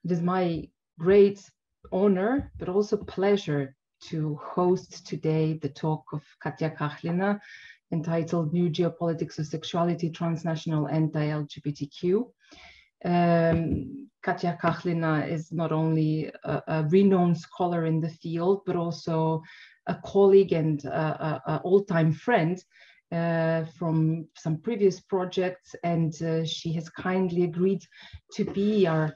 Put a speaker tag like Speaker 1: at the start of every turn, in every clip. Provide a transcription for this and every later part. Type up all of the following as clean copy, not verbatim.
Speaker 1: It is my great honor, but also pleasure to host today the talk of Katja Kahlina entitled New Geopolitics of Sexuality, Transnational, Anti-LGBTQ. Katja Kahlina is not only a renowned scholar in the field, but also a colleague and an all-time friend from some previous projects, and she has kindly agreed to be our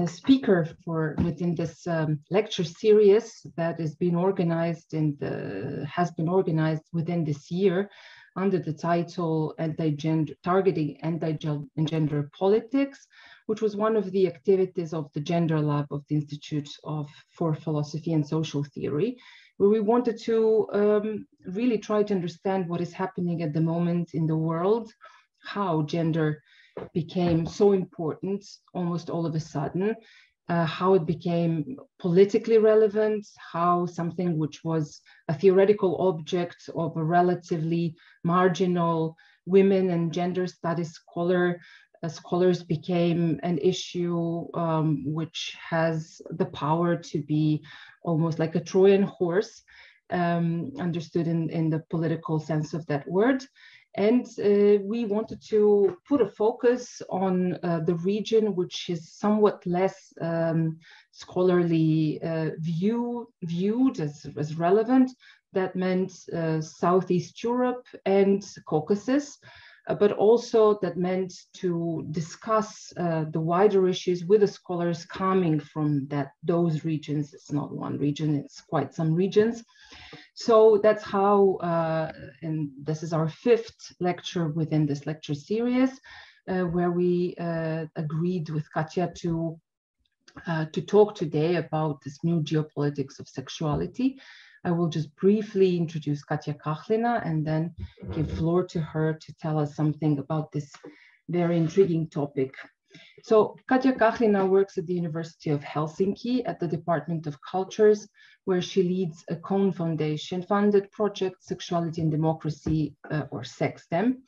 Speaker 1: speaker within this lecture series that has been organized and has been organized within this year under the title Targeting Anti-Gender Politics, which was one of the activities of the Gender Lab of the Institute for Philosophy and Social Theory, where we wanted to really try to understand what is happening at the moment in the world, how gender became so important almost all of a sudden, how it became politically relevant, how something which was a theoretical object of a relatively marginal women and gender studies scholars became an issue which has the power to be almost like a Trojan horse, understood in the political sense of that word. And we wanted to put a focus on the region which is somewhat less scholarly viewed as relevant. That meant Southeast Europe and Caucasus, but also that meant to discuss the wider issues with the scholars coming from those regions. It's not one region, it's quite some regions. So that's how, and this is our fifth lecture within this lecture series, where we agreed with Katja to talk today about this new geopolitics of sexuality. I will just briefly introduce Katja Kahlina and then give floor to her to tell us something about this very intriguing topic. So Katja Kahlina works at the University of Helsinki at the Department of Cultures, where she leads a Cone Foundation-funded project, Sexuality and Democracy, or SexDem.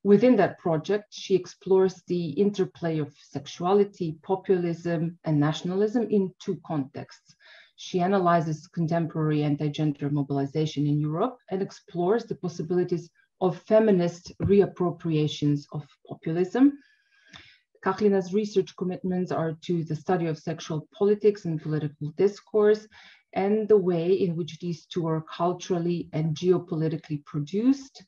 Speaker 1: Within that project, she explores the interplay of sexuality, populism, and nationalism in two contexts. She analyzes contemporary anti-gender mobilization in Europe and explores the possibilities of feminist reappropriations of populism. Kahlina's research commitments are to the study of sexual politics and political discourse and the way in which these two are culturally and geopolitically produced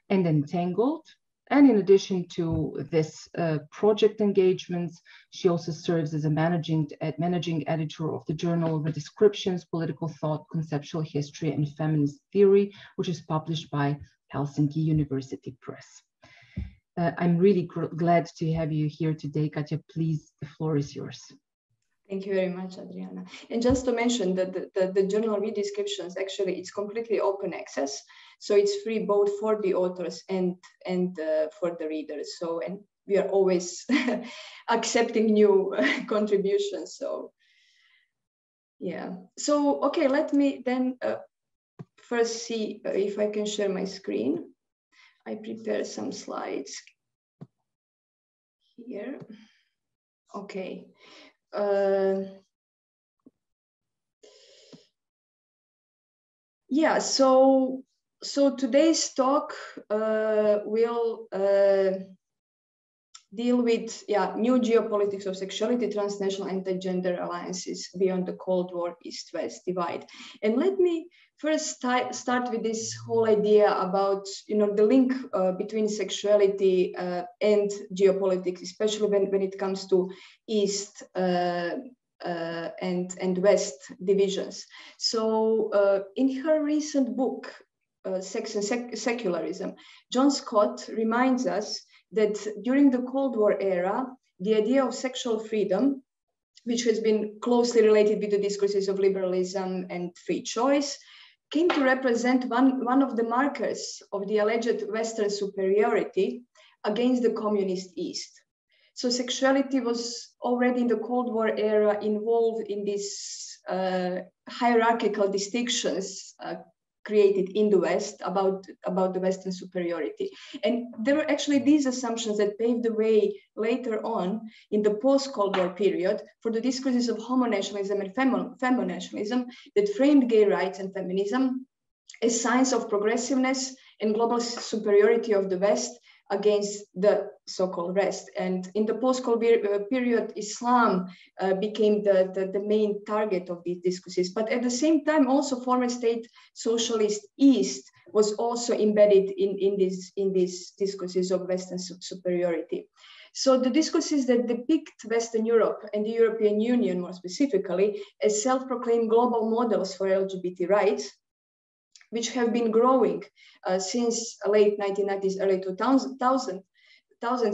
Speaker 1: and entangled. And in addition to this project engagements, she also serves as a managing editor of the journal Redescriptions, Political Thought, Conceptual History, and Feminist Theory, which is published by Helsinki University Press. I'm really glad to have you here today, Katja. Please, the floor is yours.
Speaker 2: Thank you very much, Adriana. And just to mention that the journal Redescriptions, actually, it's completely open access. So it's free both for the authors and for the readers. So, and we are always accepting new contributions. So, yeah. So, okay, let me then first see if I can share my screen. I prepared some slides here. Okay. Yeah, so today's talk will deal with new geopolitics of sexuality, transnational anti-gender alliances beyond the Cold War East-West divide. And let me first start with this whole idea about the link between sexuality and geopolitics, especially when it comes to East and West divisions. So in her recent book, Sex and Secularism, John Scott reminds us that during the Cold War era, the idea of sexual freedom, which has been closely related with the discourses of liberalism and free choice, came to represent one of the markers of the alleged Western superiority against the communist East. So sexuality was already in the Cold War era involved in these hierarchical distinctions created in the West about the Western superiority. And there were actually these assumptions that paved the way later on in the post-Cold War period for the discourses of homonationalism and feminationalism that framed gay rights and feminism as signs of progressiveness and global superiority of the West against the so-called rest. And in the post-Cold period, Islam became the main target of these discourses. But at the same time, also former state socialist East was also embedded in these discourses of Western superiority. So the discourses that depict Western Europe and the European Union more specifically as self-proclaimed global models for LGBT rights, which have been growing since late 1990s, early 2000s.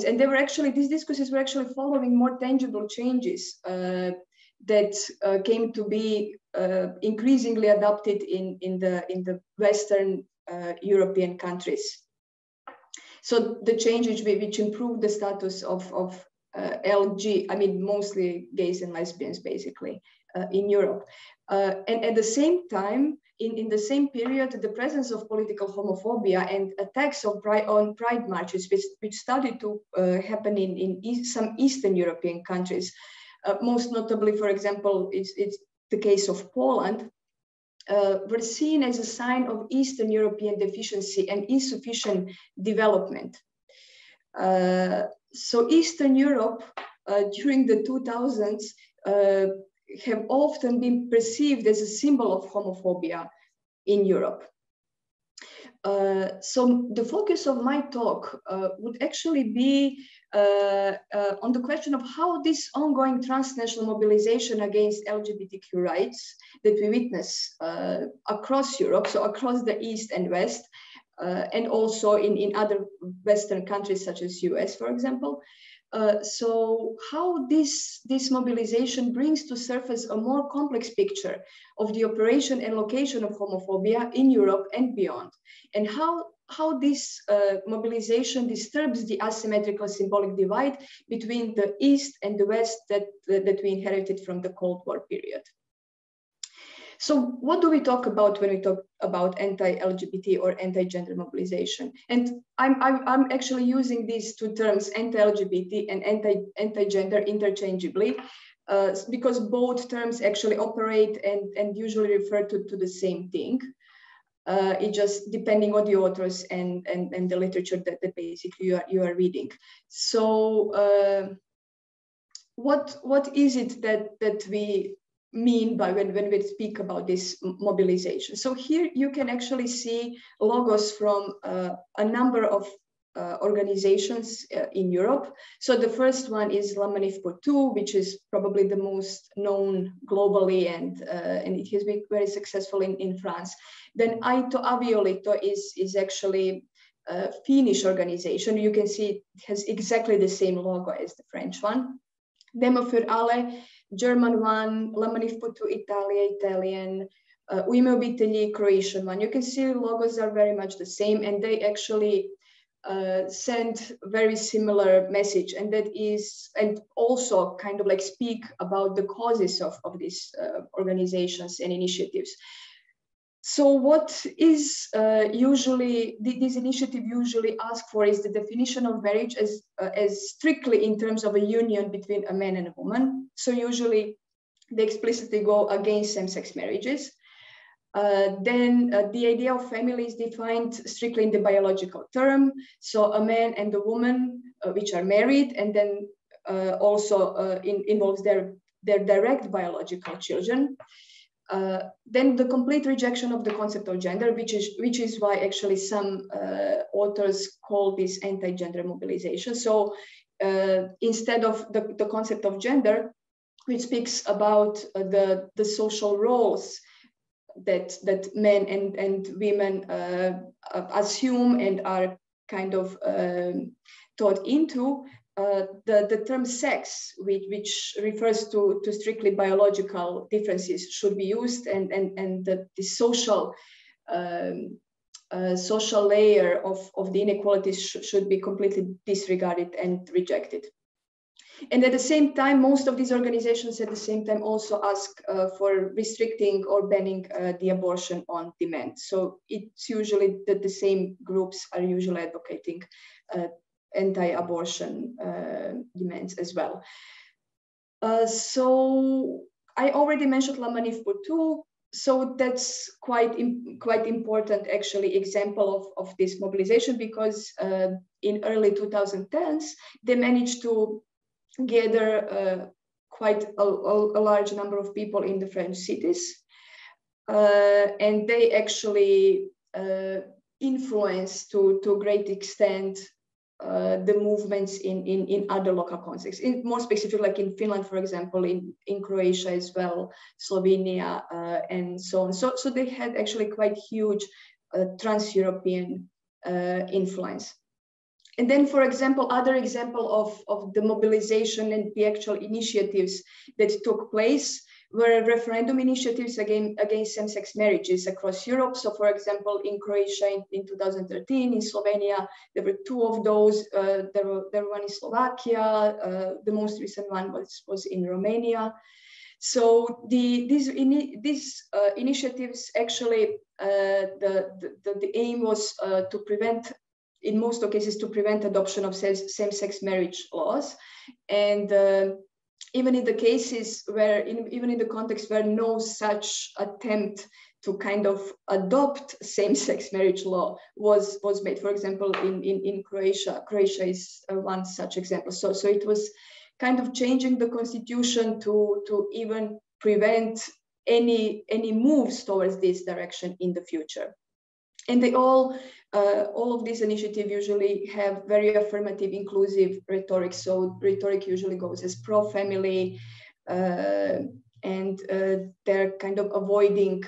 Speaker 2: And they were actually, these discourses were actually following more tangible changes that came to be increasingly adopted in the Western European countries. So the changes which improved the status of mostly gays and lesbians, basically, in Europe. And at the same time, in the same period, the presence of political homophobia and attacks on pride marches, which started to happen in some Eastern European countries, most notably, for example, it's the case of Poland, were seen as a sign of Eastern European deficiency and insufficient development. So Eastern Europe during the 2000s have often been perceived as a symbol of homophobia in Europe. So the focus of my talk would actually be on the question of how this ongoing transnational mobilization against LGBTQ rights that we witness across Europe, so across the East and West, and also in other Western countries such as US, for example. So how this mobilization brings to surface a more complex picture of the operation and location of homophobia in Europe and beyond, and how this mobilization disturbs the asymmetrical symbolic divide between the East and the West that we inherited from the Cold War period. So what do we talk about when we talk about anti-LGBT or anti-gender mobilization? And I'm actually using these two terms, anti-LGBT and anti-gender, interchangeably, because both terms actually operate and usually refer to the same thing. It just depending on the authors and the literature that basically you are reading. So what is it that we mean by when we speak about this mobilization? So here you can actually see logos from a number of organizations in Europe. So the first one is La Manifotu, which is probably the most known globally, and it has been very successful in France. Then Aito Aviolito is actually a Finnish organization. You can see it has exactly the same logo as the French one. Demo für alle, German one, La Manifotu Italian, Uime Obitelji, Croatian one. You can see logos are very much the same, and they actually send very similar message, and that is, and also kind of like speak about the causes of these organizations and initiatives. So what is usually, this initiative usually asks for is the definition of marriage as strictly in terms of a union between a man and a woman. So usually they explicitly go against same-sex marriages. Then the idea of family is defined strictly in the biological term. So a man and a woman which are married, and then also involves their direct biological children. Then the complete rejection of the concept of gender, which is why actually some authors call this anti-gender mobilization. So instead of the concept of gender, which speaks about the social roles that men and women assume and are kind of taught into, the term sex, which refers to strictly biological differences, should be used, and the social layer of the inequalities should be completely disregarded and rejected. And at the same time, most of these organizations at the same time also ask for restricting or banning the abortion on demand. So it's usually that the same groups are usually advocating anti-abortion demands as well. So I already mentioned La Manifotu. So that's quite important actually example of this mobilization, because in early 2010s, they managed to gather quite a large number of people in the French cities. And they actually influenced to a great extent the movements in other local contexts, more specific, like in Finland, for example, in Croatia as well, Slovenia, and so on. So they had actually quite huge trans-European influence. And then, for example, other example of the mobilization and the actual initiatives that took place were referendum initiatives against same-sex marriages across Europe. So, for example, in Croatia in 2013, in Slovenia, there were 2 of those. There were one in Slovakia. The most recent one was in Romania. So these initiatives actually, the aim was to prevent, in most cases, to prevent adoption of same-sex marriage laws. And even in the cases where, even in the context where no such attempt to kind of adopt same-sex marriage law was made, for example, in Croatia. Croatia is one such example. So it was kind of changing the constitution to even prevent any moves towards this direction in the future. And they all of these initiatives usually have very affirmative, inclusive rhetoric. So rhetoric usually goes as pro-family, and they're kind of avoiding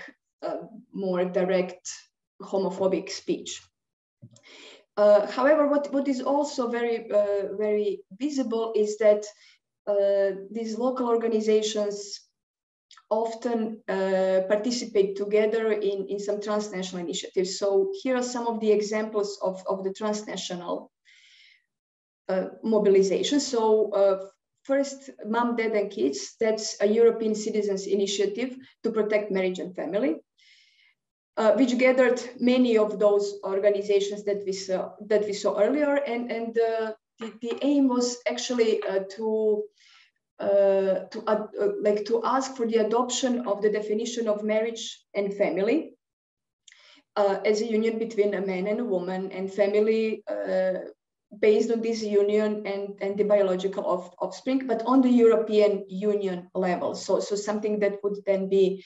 Speaker 2: more direct homophobic speech. However, what is also very visible is that these local organizations often participate together in some transnational initiatives. So here are some of the examples of the transnational mobilization. So first, Mom, Dad and Kids, that's a European citizens initiative to protect marriage and family, which gathered many of those organizations that we saw earlier. And the aim was actually to ask for the adoption of the definition of marriage and family as a union between a man and a woman, and family based on this union and the biological offspring, but on the European Union level. So something that would then be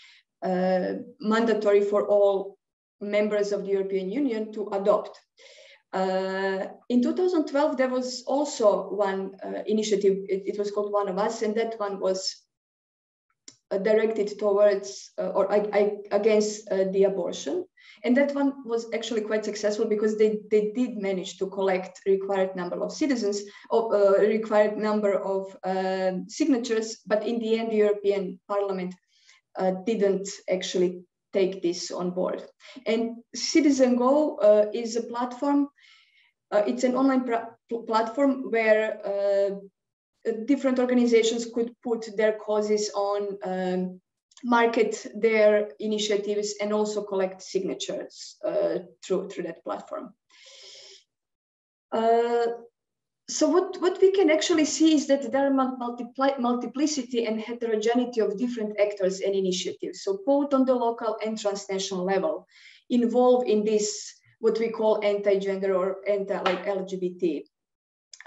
Speaker 2: mandatory for all members of the European Union to adopt. In 2012, there was also one initiative. It was called One of Us, and that one was directed towards or against the abortion. And that one was actually quite successful because they did manage to collect required number of citizens, required number of signatures, but in the end, the European Parliament didn't actually take this on board. And Citizen Go is a platform. It's an online platform where different organizations could put their causes on, market their initiatives, and also collect signatures through that platform. So what we can actually see is that there are multiplicity and heterogeneity of different actors and initiatives. So both on the local and transnational level involved in this, what we call anti-gender or anti-LGBT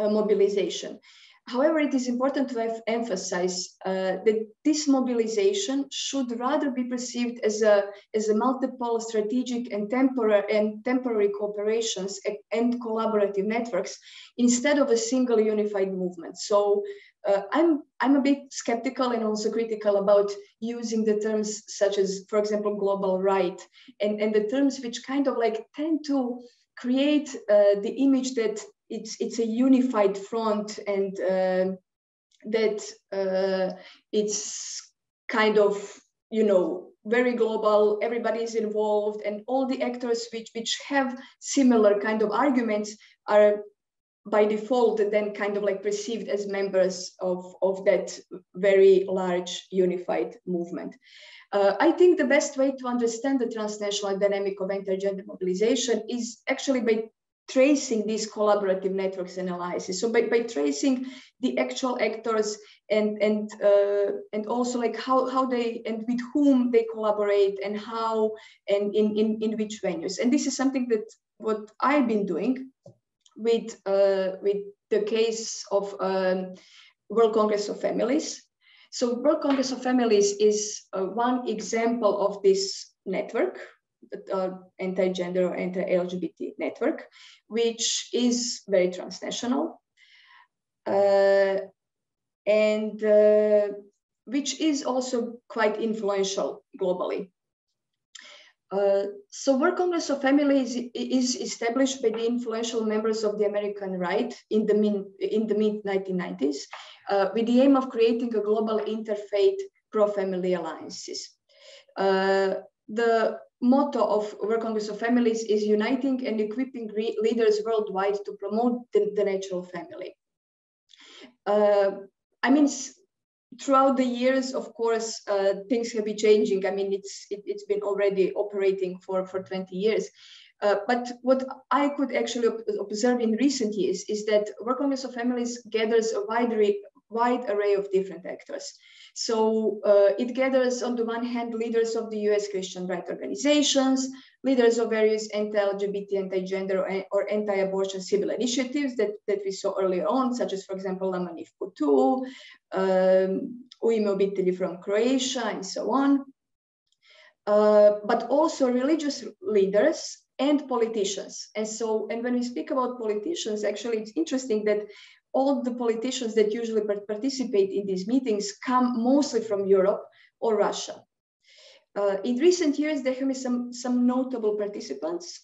Speaker 2: mobilization. However, it is important to emphasize that this mobilization should rather be perceived as a multiple strategic and temporary cooperations and collaborative networks instead of a single unified movement. So I'm a bit skeptical and also critical about using the terms such as, for example, global right, and the terms which kind of like tend to create the image that it's a unified front, and that it's kind of, you know, very global, everybody is involved, and all the actors which have similar kind of arguments are by default then kind of like perceived as members of that very large unified movement. I think the best way to understand the transnational dynamic of anti-gender mobilization is actually by tracing these collaborative networks and alliances. So by tracing the actual actors and also like how they and with whom they collaborate and how and in which venues. And this is something that what I've been doing with the case of World Congress of Families. So World Congress of Families is one example of this network, anti-gender or anti-LGBT network, which is very transnational and which is also quite influential globally. So World Congress of Families is established by the influential members of the American right in the mid-1990s with the aim of creating a global interfaith pro-family alliances. The motto of World Congress of Families is uniting and equipping leaders worldwide to promote the natural family. I mean, throughout the years, of course, things have been changing. I mean, it's been already operating for 20 years. But what I could actually observe in recent years is that World Congress of Families gathers a wide array of different actors. So it gathers, on the one hand, leaders of the US Christian rights organizations, leaders of various anti-LGBT, anti-gender, or anti-abortion civil initiatives that we saw earlier on, such as, for example, manifotu, Obitelji from Croatia, and so on. But also religious leaders and politicians. And when we speak about politicians, actually, it's interesting that all the politicians that usually participate in these meetings come mostly from Europe or Russia. In recent years, there have been some notable participants.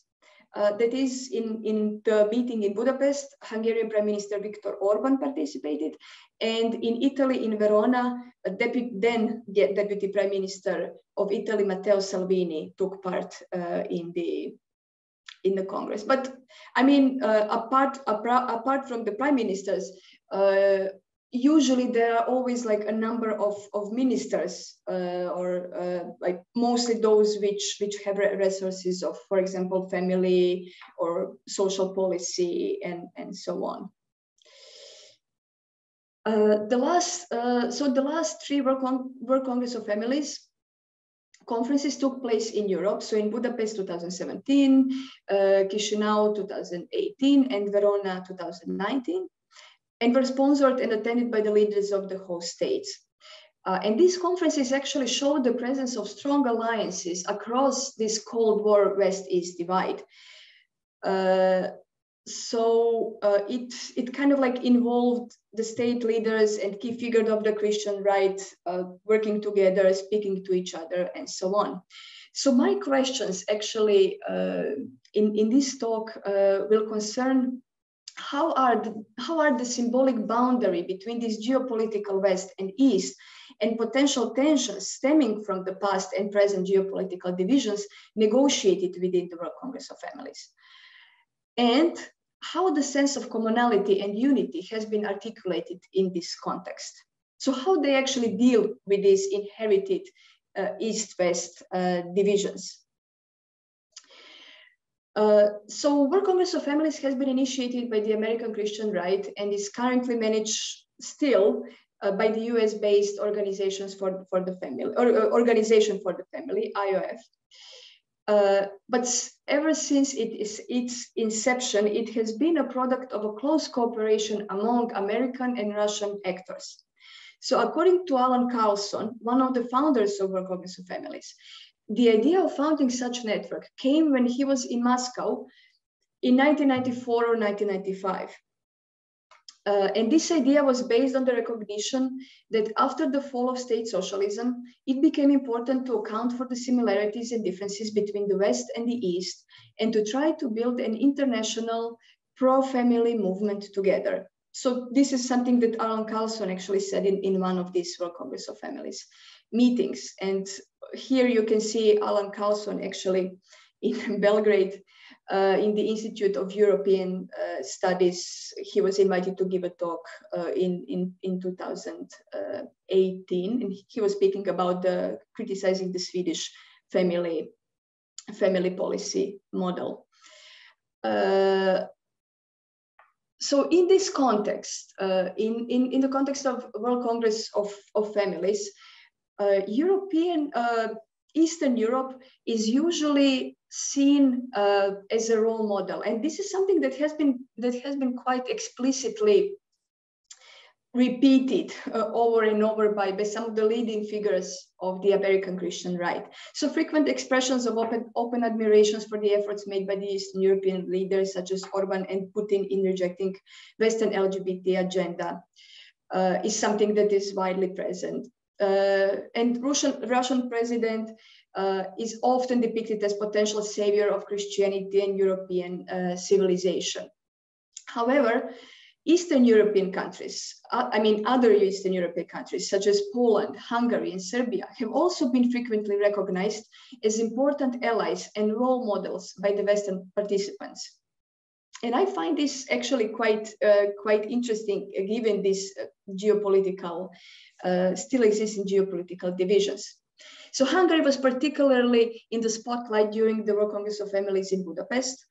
Speaker 2: That is, in the meeting in Budapest, Hungarian Prime Minister Viktor Orban participated, and in Italy, in Verona, then Deputy Prime Minister of Italy, Matteo Salvini, took part in the Congress. But I mean, apart from the prime ministers, usually there are always like a number of ministers or like mostly those which have resources of, for example, family or social policy and so on. The last three World Congress of Families conferences took place in Europe. So in Budapest 2017, Chisinau 2018, and Verona 2019, and were sponsored and attended by the leaders of the host states. And these conferences actually showed the presence of strong alliances across this Cold War West-East divide. It kind of like involved the state leaders and key figures of the Christian right working together, speaking to each other, and so on. So my questions actually in this talk will concern how are the symbolic boundary between this geopolitical West and East and potential tensions stemming from the past and present geopolitical divisions negotiated within the World Congress of Families, and how the sense of commonality and unity has been articulated in this context. So how they actually deal with these inherited East-West divisions. So World Congress of Families has been initiated by the American Christian Right and is currently managed still by the US-based Organizations for the Family, or Organization for the Family, IOF. But ever since its inception, it has been a product of a close cooperation among American and Russian actors. So according to Alan Carlson, one of the founders of World Congress of Families, the idea of founding such a network came when he was in Moscow in 1994 or 1995. And this idea was based on the recognition that after the fall of state socialism, it became important to account for the similarities and differences between the West and the East, and to try to build an international pro-family movement together. So this is something that Alan Carlson actually said in one of these World Congress of Families meetings. And here you can see Alan Carlson actually in Belgrade in the Institute of European Studies. He was invited to give a talk in 2018, and he was speaking about criticizing the Swedish family policy model. So in this context, in the context of World Congress of Families, Eastern Europe is usually seen as a role model, and this is something that has been quite explicitly repeated over and over by some of the leading figures of the American Christian right. So frequent expressions of open admirations for the efforts made by the Eastern European leaders such as Orban and Putin in rejecting Western LGBT agenda is something that is widely present. And Russian president is often depicted as potential savior of Christianity and European civilization. However, Eastern European countries, other Eastern European countries such as Poland, Hungary, and Serbia have also been frequently recognized as important allies and role models by the Western participants. And I find this actually quite interesting, given this geopolitical, still existing geopolitical divisions. So Hungary was particularly in the spotlight during the World Congress of Families in Budapest,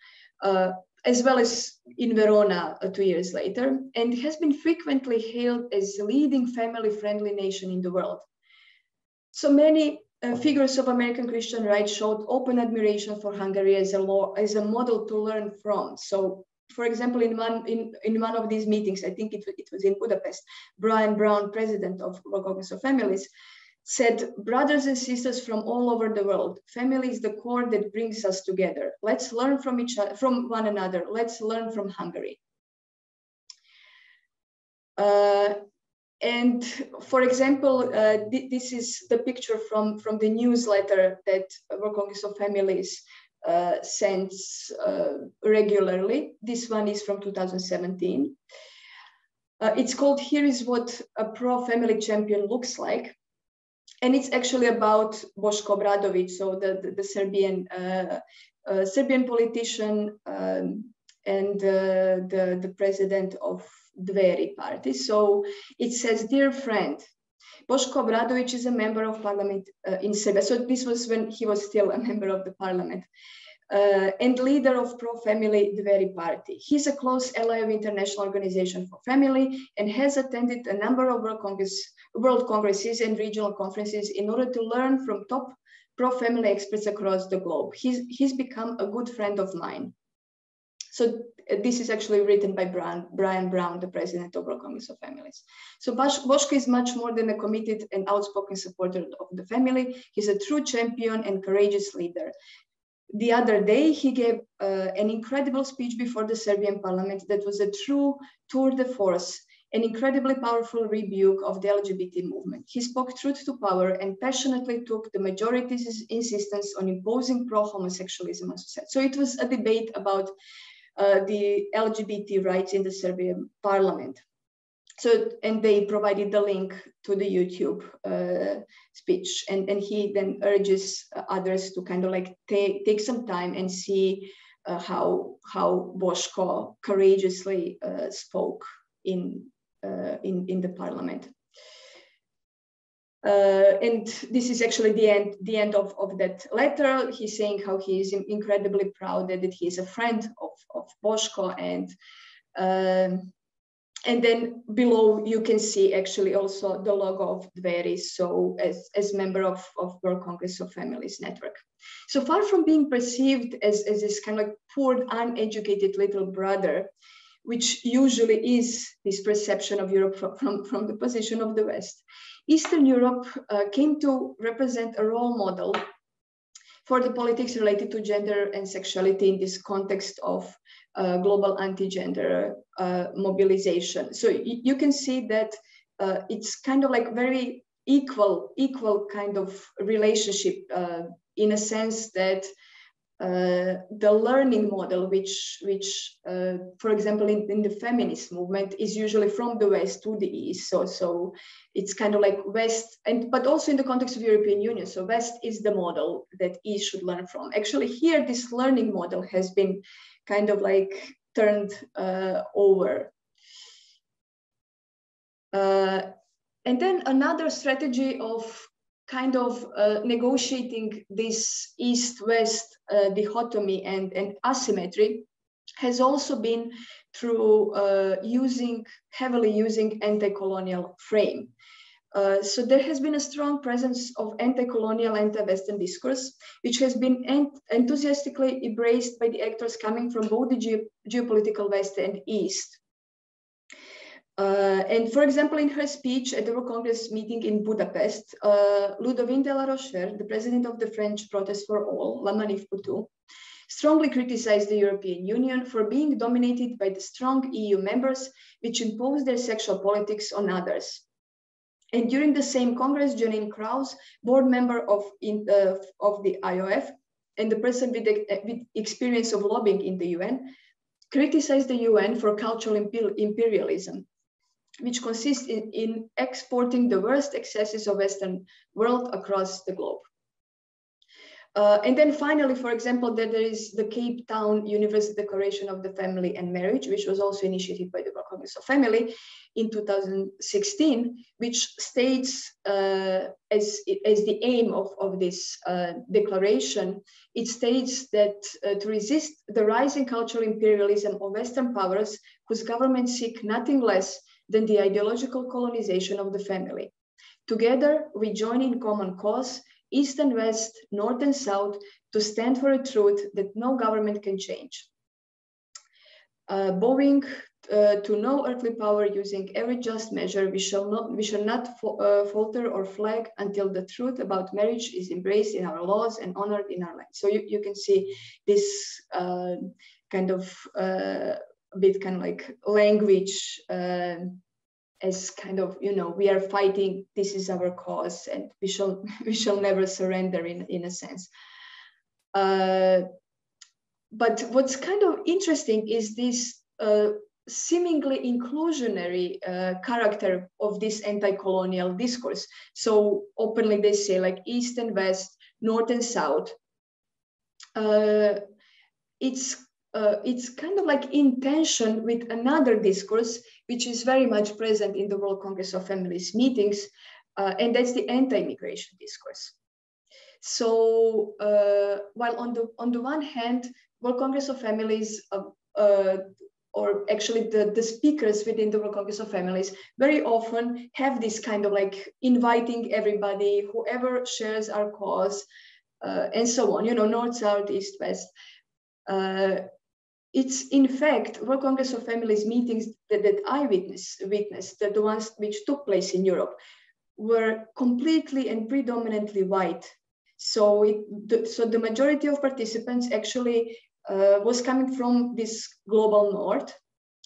Speaker 2: as well as in Verona 2 years later, and has been frequently hailed as a leading family-friendly nation in the world. So many figures of American Christian right showed open admiration for Hungary as a model to learn from. So, for example, in one of these meetings, I think it was in Budapest, Brian Brown, president of World Congress of Families, said, "Brothers and sisters from all over the world, family is the core that brings us together. Let's learn from one another. Let's learn from Hungary." And for example, this is the picture from the newsletter that World Congress of Families sends regularly. This one is from 2017. It's called "Here is what a pro-family champion looks like." And it's actually about Boško Obradović, so the Serbian politician and the president of Dveri party. So it says, "Dear friend, Boško Obradović is a member of parliament in Serbia." So this was when he was still a member of the parliament. And leader of pro-family Dveri party. He's a close ally of International Organization for Family and has attended a number of world congresses and regional conferences in order to learn from top pro-family experts across the globe. He's become a good friend of mine. So this is actually written by Brian Brown, the president of World Congress of Families. So Boško is much more than a committed and outspoken supporter of the family. He's a true champion and courageous leader. The other day, he gave an incredible speech before the Serbian parliament that was a true tour de force, an incredibly powerful rebuke of the LGBT movement. He spoke truth to power and passionately took the majority's insistence on imposing pro-homosexualism on society. So it was a debate about the LGBT rights in the Serbian parliament. So, and they provided the link to the YouTube speech, and he then urges others to kind of like take some time and see how Boško courageously spoke in the parliament. And this is actually the end of that letter. He's saying how he is incredibly proud that he is a friend of Boško, and then below you can see actually also the logo of Dveri, so as member of World Congress of Families network. So far from being perceived as this kind of like poor, uneducated little brother, which usually is this perception of Europe from the position of the West, Eastern Europe came to represent a role model for the politics related to gender and sexuality in this context of global anti-gender mobilization. So you can see that it's kind of like very equal kind of relationship in a sense that the learning model, which for example, in the feminist movement is usually from the West to the East. So it's kind of like West, but also in the context of European Union. So West is the model that East should learn from. Actually, here, this learning model has been kind of like turned over. And then another strategy of kind of negotiating this East-West dichotomy and asymmetry has also been through heavily using anti-colonial frame. So there has been a strong presence of anti-colonial, anti-Western discourse, which has been enthusiastically embraced by the actors coming from both the geopolitical West and East. And for example, in her speech at the World Congress meeting in Budapest, Ludovine de la Rochère, the president of the French Protest for All, La Manifotu, strongly criticized the European Union for being dominated by the strong EU members, which impose their sexual politics on others. And during the same Congress, Janine Krause, board member of the IOF and the person with experience of lobbying in the UN, criticized the UN for cultural imperialism, which consists in exporting the worst excesses of Western world across the globe. And then finally, for example, there is the Cape Town Universal Declaration of the Family and Marriage, which was also initiated by the World Congress of Family in 2016, which states as the aim of this declaration, it states that to resist the rising cultural imperialism of Western powers, whose governments seek nothing less than the ideological colonization of the family. Together, we join in common cause, East and West, North and South, to stand for a truth that no government can change. Bowing to no earthly power, using every just measure, we shall not falter or flag until the truth about marriage is embraced in our laws and honored in our land. So you can see this kind of bit kind of like language as kind of, you know, we are fighting, this is our cause, and we shall never surrender in a sense. But what's kind of interesting is this seemingly inclusionary character of this anti-colonial discourse. So openly they say like East and West, North and South. It's kind of like in tension with another discourse, which is very much present in the World Congress of Families meetings, and that's the anti-immigration discourse. So while on the one hand, World Congress of Families, or actually the speakers within the World Congress of Families, very often have this kind of like inviting everybody, whoever shares our cause, and so on, you know, North, South, East, West. It's in fact World Congress of Families meetings that I witnessed, that the ones which took place in Europe, were completely and predominantly white. So the majority of participants actually was coming from this global North,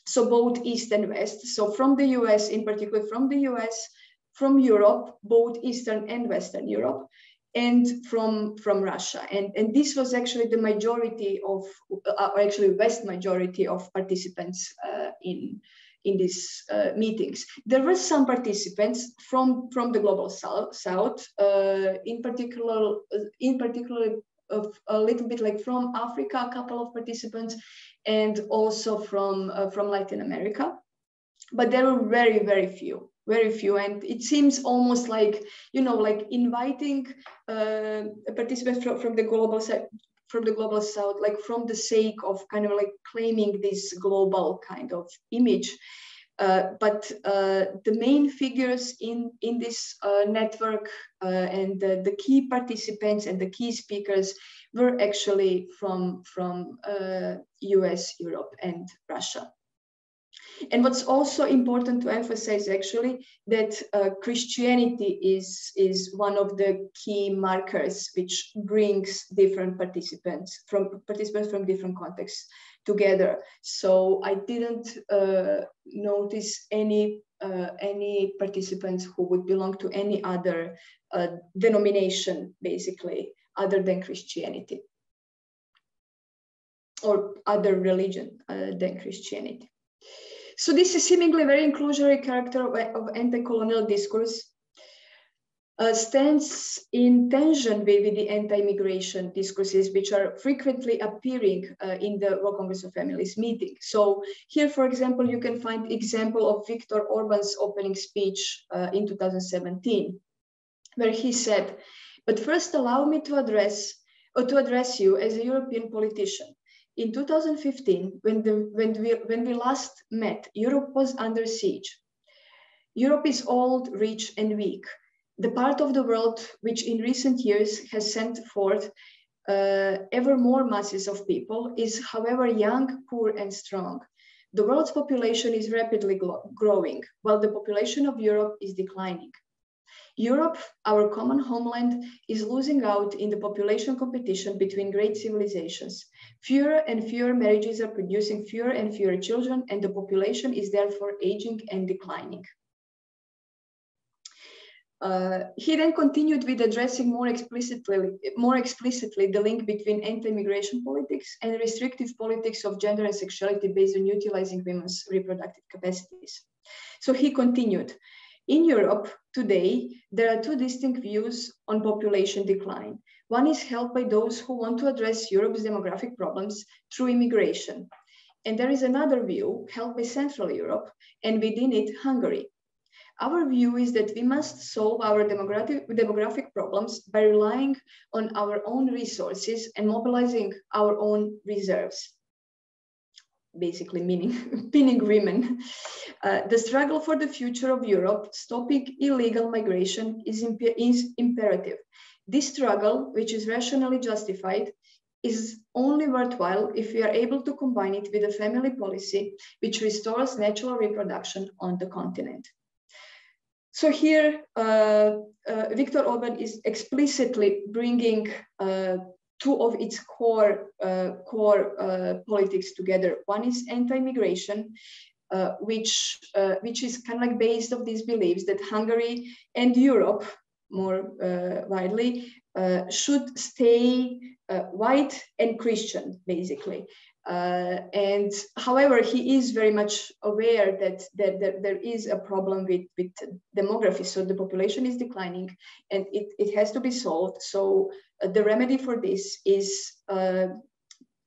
Speaker 2: so both East and West. So from the US, in particular from the US, from Europe, both Eastern and Western Europe, and from Russia. And this was actually the majority of, or actually vast majority of participants in these meetings. There were some participants from the global South, in particular a little bit like from Africa, a couple of participants, and also from Latin America. But there were very, very few. And it seems almost like, you know, like inviting participants from the global South, like from the sake of kind of like claiming this global kind of image. But the main figures in this network and the key participants and the key speakers were actually from US, Europe, and Russia. And what's also important to emphasize actually that Christianity is one of the key markers which brings different participants from different contexts together. So I didn't notice any participants who would belong to any other denomination, basically, other than Christianity. or other religion than Christianity. So this is seemingly very inclusionary character of anti-colonial discourse stands in tension with the anti-immigration discourses, which are frequently appearing in the World Congress of Families meeting. So here, for example, you can find example of Viktor Orban's opening speech in 2017, where he said, "But first allow me to address you as a European politician. In 2015, when we last met, Europe was under siege. Europe is old, rich, and weak. The part of the world which in recent years has sent forth ever more masses of people is, however, young, poor, and strong. The world's population is rapidly growing, while the population of Europe is declining. Europe, our common homeland, is losing out in the population competition between great civilizations. Fewer and fewer marriages are producing fewer and fewer children, and the population is therefore aging and declining." He then continued with addressing more explicitly the link between anti-immigration politics and restrictive politics of gender and sexuality based on utilizing women's reproductive capacities. So he continued, "In Europe today, there are two distinct views on population decline. One is held by those who want to address Europe's demographic problems through immigration. And there is another view held by Central Europe, and within it, Hungary. Our view is that we must solve our demographic problems by relying on our own resources and mobilizing our own reserves." Basically meaning women. "The struggle for the future of Europe, stopping illegal migration, is imperative. This struggle, which is rationally justified, is only worthwhile if we are able to combine it with a family policy which restores natural reproduction on the continent." So here, Viktor Orban is explicitly bringing two of its core politics together. One is anti-immigration, which is kind of like based on these beliefs that Hungary and Europe, more widely, should stay white and Christian, basically. And however, he is very much aware that there is a problem with demography. So the population is declining and it has to be solved. So the remedy for this is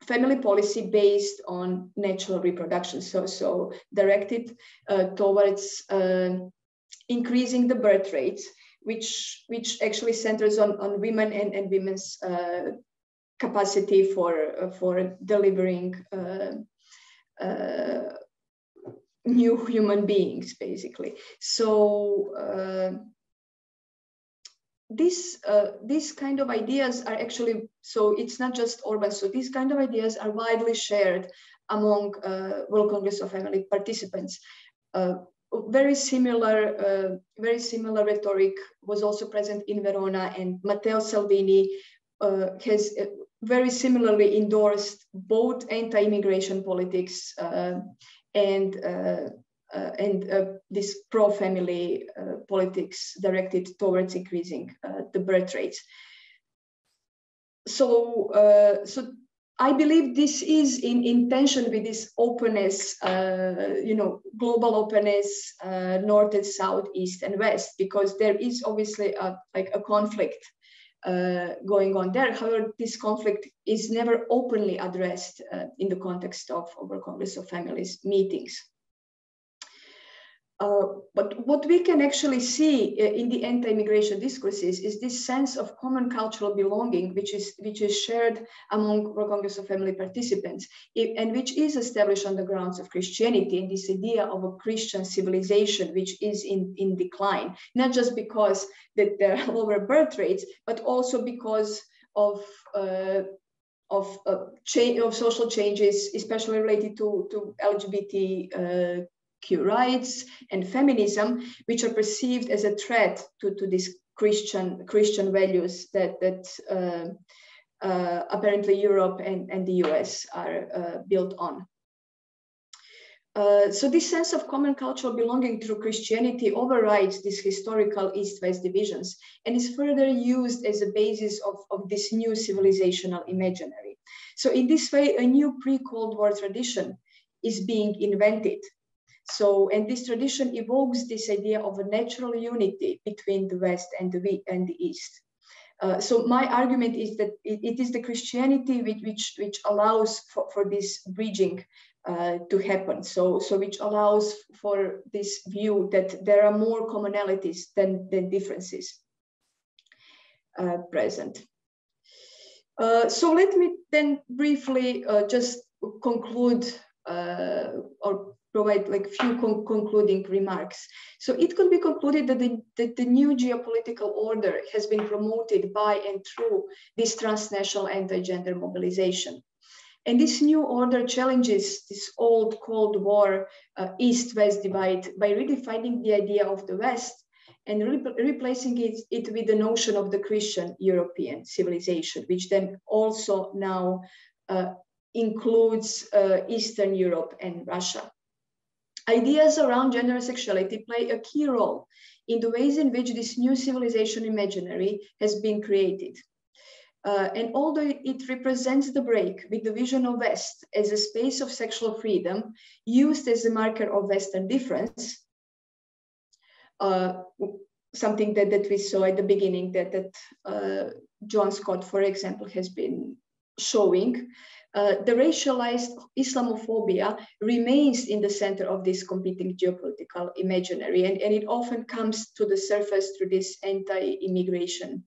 Speaker 2: family policy based on natural reproduction. So directed towards increasing the birth rates, which actually centers on women and women's capacity for delivering new human beings, basically. So these kind of ideas are actually, so it's not just Orban, so these kind of ideas are widely shared among World Congress of Family participants. Very similar rhetoric was also present in Verona, and Matteo Salvini has very similarly endorsed both anti-immigration politics and this pro-family politics directed towards increasing the birth rates. So I believe this is in tension with this openness, global openness, North and South, East and West, because there is obviously a conflict going on there. However, this conflict is never openly addressed in the context of World Congress of Families meetings. But what we can actually see in the anti-immigration discourses is this sense of common cultural belonging, which is shared among World Congress of Family participants, and which is established on the grounds of Christianity and this idea of a Christian civilization, which is in decline, not just because that there are lower birth rates, but also because of social changes, especially related to LGBTQ rights and feminism, which are perceived as a threat to these Christian values that apparently Europe and the US are built on. So this sense of common cultural belonging through Christianity overrides these historical East-West divisions and is further used as a basis of this new civilizational imaginary. So in this way, a new pre-Cold War tradition is being invented. So, and this tradition evokes this idea of a natural unity between the West and the East. So my argument is that it is the Christianity which allows for this bridging to happen. So which allows for this view that there are more commonalities than differences present. So let me then briefly just conclude or provide like few concluding remarks. So it could be concluded that the new geopolitical order has been promoted by and through this transnational anti-gender mobilization. And this new order challenges this old Cold War East-West divide by redefining the idea of the West and replacing it with the notion of the Christian European civilization, which then also now includes Eastern Europe and Russia. Ideas around gender and sexuality play a key role in the ways in which this new civilization imaginary has been created. And although it represents the break with the vision of West as a space of sexual freedom used as a marker of Western difference, something that we saw at the beginning that John Scott, for example, has been showing, the racialized Islamophobia remains in the center of this competing geopolitical imaginary, and it often comes to the surface through these anti-immigration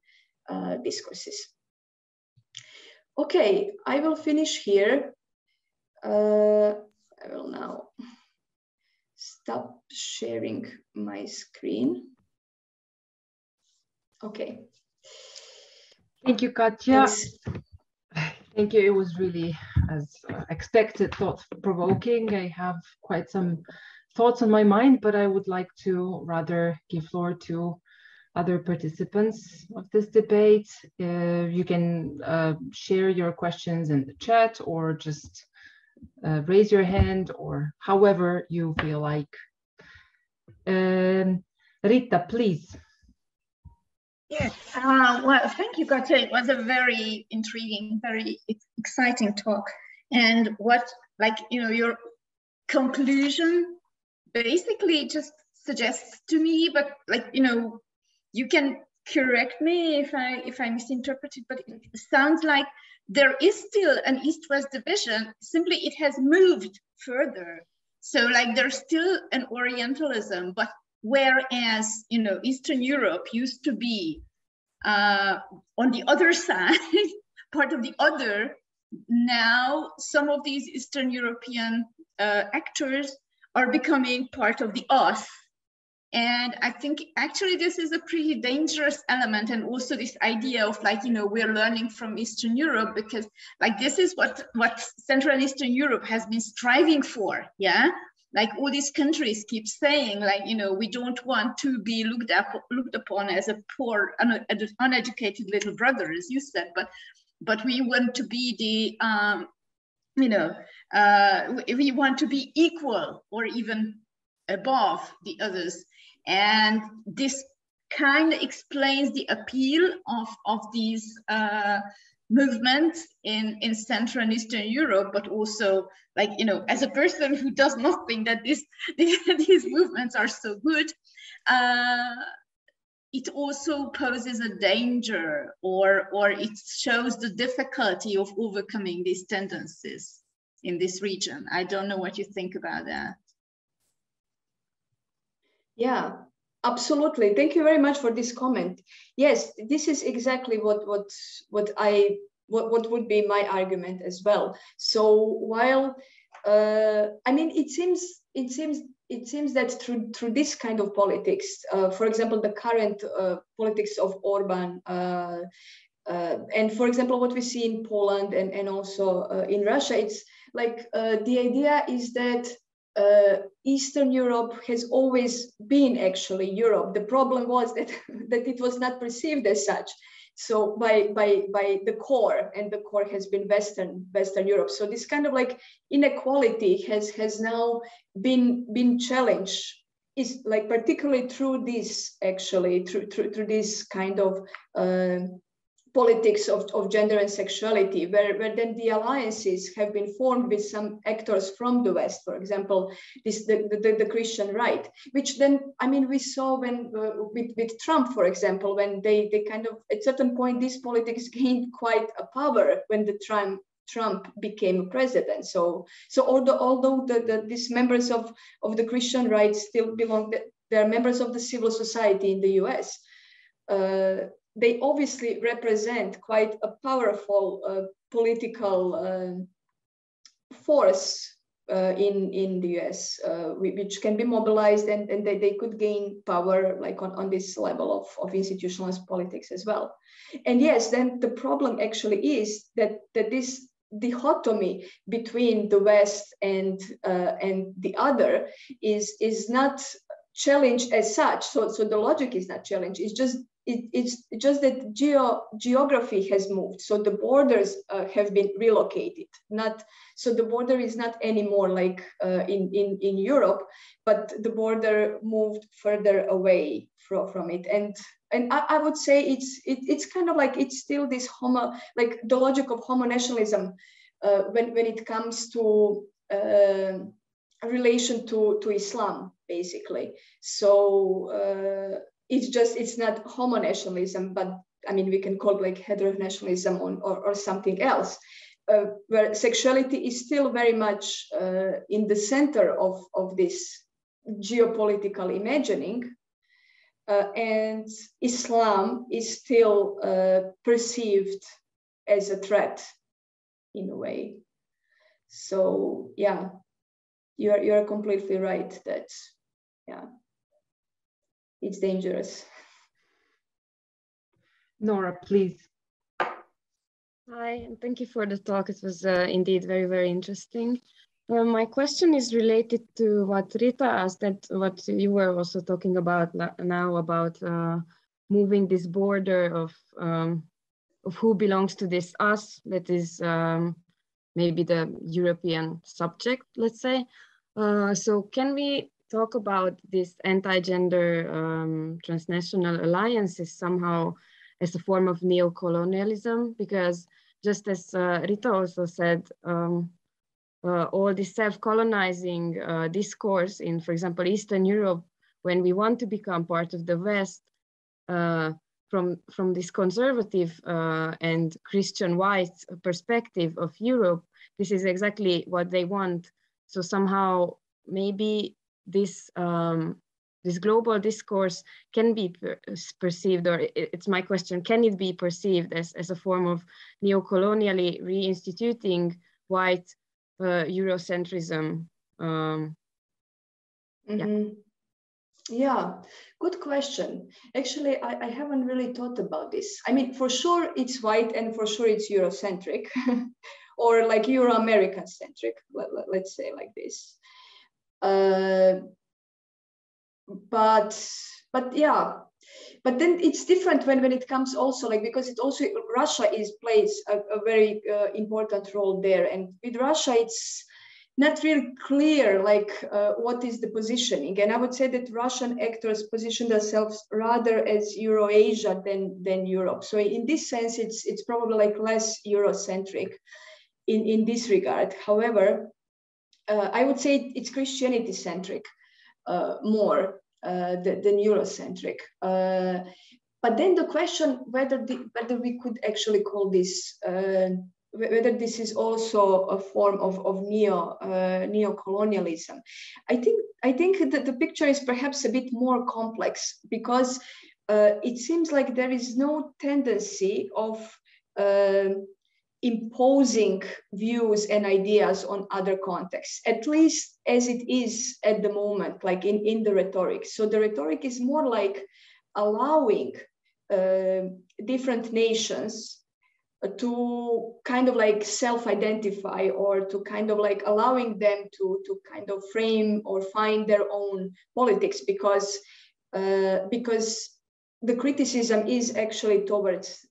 Speaker 2: discourses. Okay, I will finish here. I will now stop sharing my screen. Okay.
Speaker 1: Thank you, Katja. Thanks. Thank you. It was really, as expected, thought-provoking. I have quite some thoughts on my mind, but I would like to rather give floor to other participants of this debate. You can share your questions in the chat or just raise your hand or however you feel like. Rita, please.
Speaker 3: Yes, well, thank you, Katja. It was a very intriguing, very exciting talk. And what, like, you know, your conclusion basically just suggests to me, but like, you know, you can correct me if I misinterpret it, but it sounds like there is still an East-West division, simply it has moved further. So like there's still an Orientalism, but whereas, you know, Eastern Europe used to be on the other side, part of the other, now some of these Eastern European actors are becoming part of the us. And I think actually this is a pretty dangerous element, and also this idea of like, you know, we're learning from Eastern Europe, because like this is what Central and Eastern Europe has been striving for, yeah? Like all these countries keep saying, like, you know, we don't want to be looked upon as a poor, uneducated little brother, as you said, but we want to be the, you know, we want to be equal or even above the others. And this kind of explains the appeal of these movements in Central and Eastern Europe, but also, like, you know, as a person who does not think that these movements are so good, it also poses a danger, or it shows the difficulty of overcoming these tendencies in this region. I don't know what you think about that.
Speaker 2: Yeah, absolutely. Thank you very much for this comment. Yes, this is exactly what would be my argument as well. So while I mean, it seems that through this kind of politics, for example, the current politics of Orban, and for example, what we see in Poland and also in Russia, it's like the idea is that Eastern Europe has always been actually Europe. The problem was that it was not perceived as such. So by the core, and the core has been Western Europe. So this kind of like inequality has now been challenged, is like particularly through this, actually through this kind of politics of gender and sexuality, where then the alliances have been formed with some actors from the West, for example, the Christian right, which then, I mean, we saw when with Trump, for example, when they kind of, at certain point, this politics gained quite a power when the Trump became president. So although these members of the Christian right still belong, they're members of the civil society in the US, they obviously represent quite a powerful political force in the US, which can be mobilized, and they could gain power like on this level of institutionalized politics as well. And yes, then the problem actually is that this dichotomy between the West and the other is not challenged as such. So the logic is not challenged. It's just that geography has moved. So the borders have been relocated. So the border is not anymore like in Europe, but the border moved further away from it. And I would say it's kind of like, it's still this like the logic of homonationalism when it comes to relation to Islam, basically. So it's not homonationalism, but I mean, we can call it like heteronationalism or something else, where sexuality is still very much in the center of this geopolitical imagining, and Islam is still perceived as a threat in a way. So yeah, you're completely right that, yeah, it's dangerous.
Speaker 1: Nora, please.
Speaker 4: Hi, and thank you for the talk. It was indeed very, very interesting. My question is related to what Rita asked, and what you were also talking about now about moving this border of who belongs to this us, that is maybe the European subject, let's say. So can we talk about this anti-gender transnational alliances somehow as a form of neo-colonialism? Because just as Rita also said, all this self-colonizing discourse in, for example, Eastern Europe, when we want to become part of the West, from this conservative and Christian white perspective of Europe, this is exactly what they want. So somehow maybe this this global discourse can be perceived, or it's my question, can it be perceived as a form of neo-colonially reinstituting white Eurocentrism?
Speaker 2: Yeah, good question. Actually, I haven't really thought about this. I mean, for sure it's white, and for sure it's Eurocentric or like Euro-American centric, let's say like this. But yeah, but then it's different when it comes also like, because it also, Russia plays a very important role there, and with Russia it's not really clear like what is the positioning. And I would say that Russian actors position themselves rather as Eurasia than Europe. So in this sense, it's probably like less Eurocentric in this regard. However, I would say it's Christianity centric more than Eurocentric. But then the question whether we could actually call this whether this is also a form of neo-colonialism. I think that the picture is perhaps a bit more complex, because it seems like there is no tendency of imposing views and ideas on other contexts, at least as it is at the moment, like in the rhetoric. So the rhetoric is more like allowing different nations to kind of like self-identify, or to kind of like allowing them to kind of frame or find their own politics, because the criticism is actually towards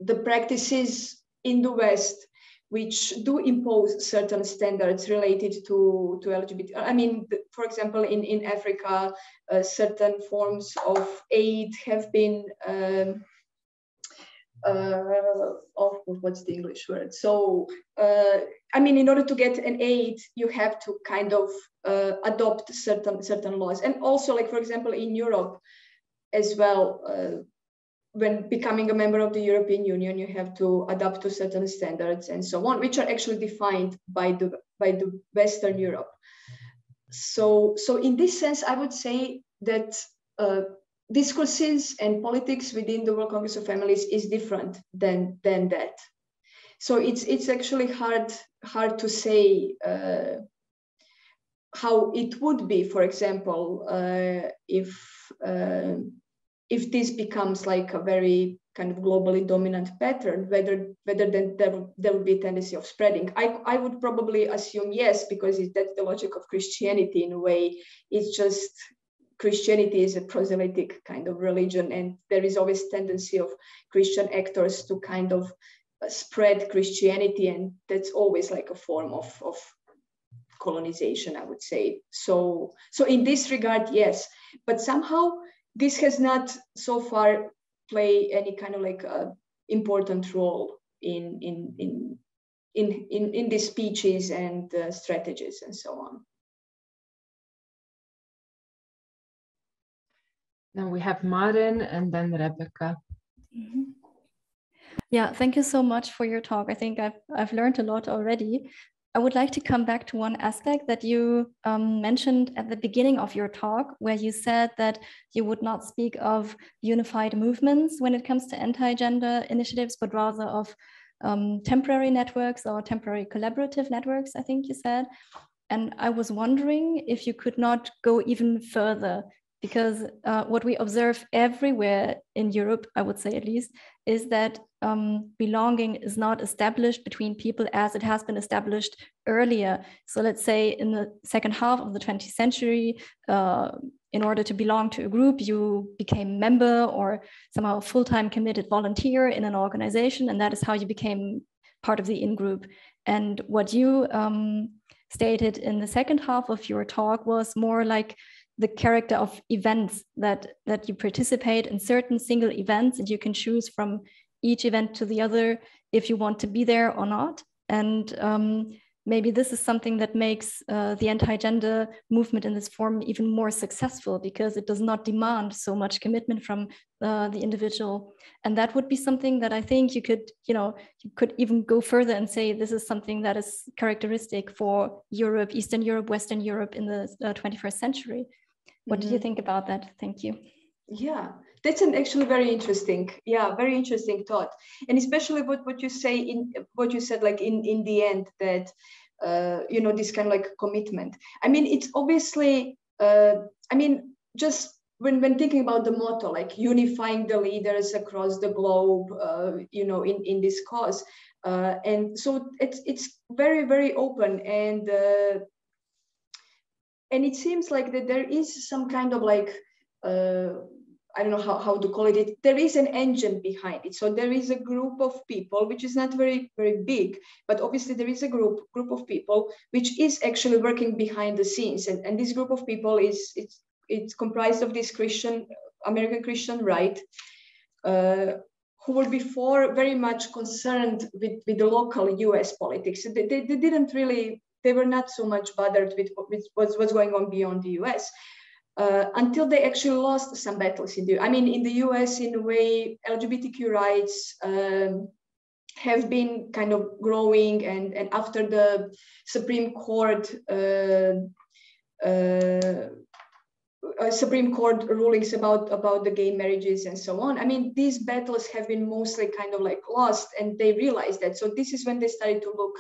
Speaker 2: the practices in the West which do impose certain standards related to LGBT. I mean, for example, in Africa, certain forms of aid have been what's the English word? So, I mean, in order to get an aid, you have to kind of adopt certain laws. And also, like, for example, in Europe as well, when becoming a member of the European Union, you have to adapt to certain standards and so on, which are actually defined by the Western Europe. So in this sense, I would say that discourses and politics within the World Congress of Families is different than that. So it's actually hard to say how it would be, for example, if this becomes like a very kind of globally dominant pattern, whether then there would be a tendency of spreading. I would probably assume yes, because that's the logic of Christianity in a way. It's just Christianity is a proselytic kind of religion, and there is always tendency of Christian actors to kind of spread Christianity, and that's always like a form of colonization, I would say. So in this regard, yes, but somehow this has not so far play any kind of like important role in the speeches and strategies and so on.
Speaker 1: Now we have Maren and then Rebecca.
Speaker 5: Mm-hmm. Yeah, thank you so much for your talk. I think I've learned a lot already. I would like to come back to one aspect that you mentioned at the beginning of your talk, where you said that you would not speak of unified movements when it comes to anti-gender initiatives, but rather of temporary networks or temporary collaborative networks, I think you said. And I was wondering if you could not go even further, because what we observe everywhere in Europe, I would say at least, is that belonging is not established between people as it has been established earlier. So let's say in the second half of the 20th century, in order to belong to a group, you became member or somehow full-time committed volunteer in an organization, and that is how you became part of the in-group. And what you stated in the second half of your talk was more like the character of events, that you participate in certain single events and you can choose from each event to the other if you want to be there or not. And maybe this is something that makes the anti-gender movement in this form even more successful, because it does not demand so much commitment from the individual. And that would be something that I think you could even go further and say this is something that is characteristic for Europe, Eastern Europe, Western Europe in the 21st century. What do you think about that? Thank you.
Speaker 2: Yeah, that's an actually very interesting thought, and especially what you say what you said, like in the end, that this kind of like commitment. I mean, it's obviously just when thinking about the motto, like unifying the leaders across the globe, in this cause, and so it's very, very open, and it seems like that there is some kind of like, I don't know how to call it. There is an engine behind it. So there is a group of people, which is not very, very big, but obviously there is a group of people which is actually working behind the scenes. And this group of people it's comprised of this American Christian right, who were before very much concerned with the local US politics. They were not so much bothered with what's going on beyond the US. Until they actually lost some battles in the US, in a way, LGBTQ rights have been kind of growing, and after the Supreme Court rulings about the gay marriages and so on, I mean, these battles have been mostly kind of like lost, and they realized that. So this is when they started to look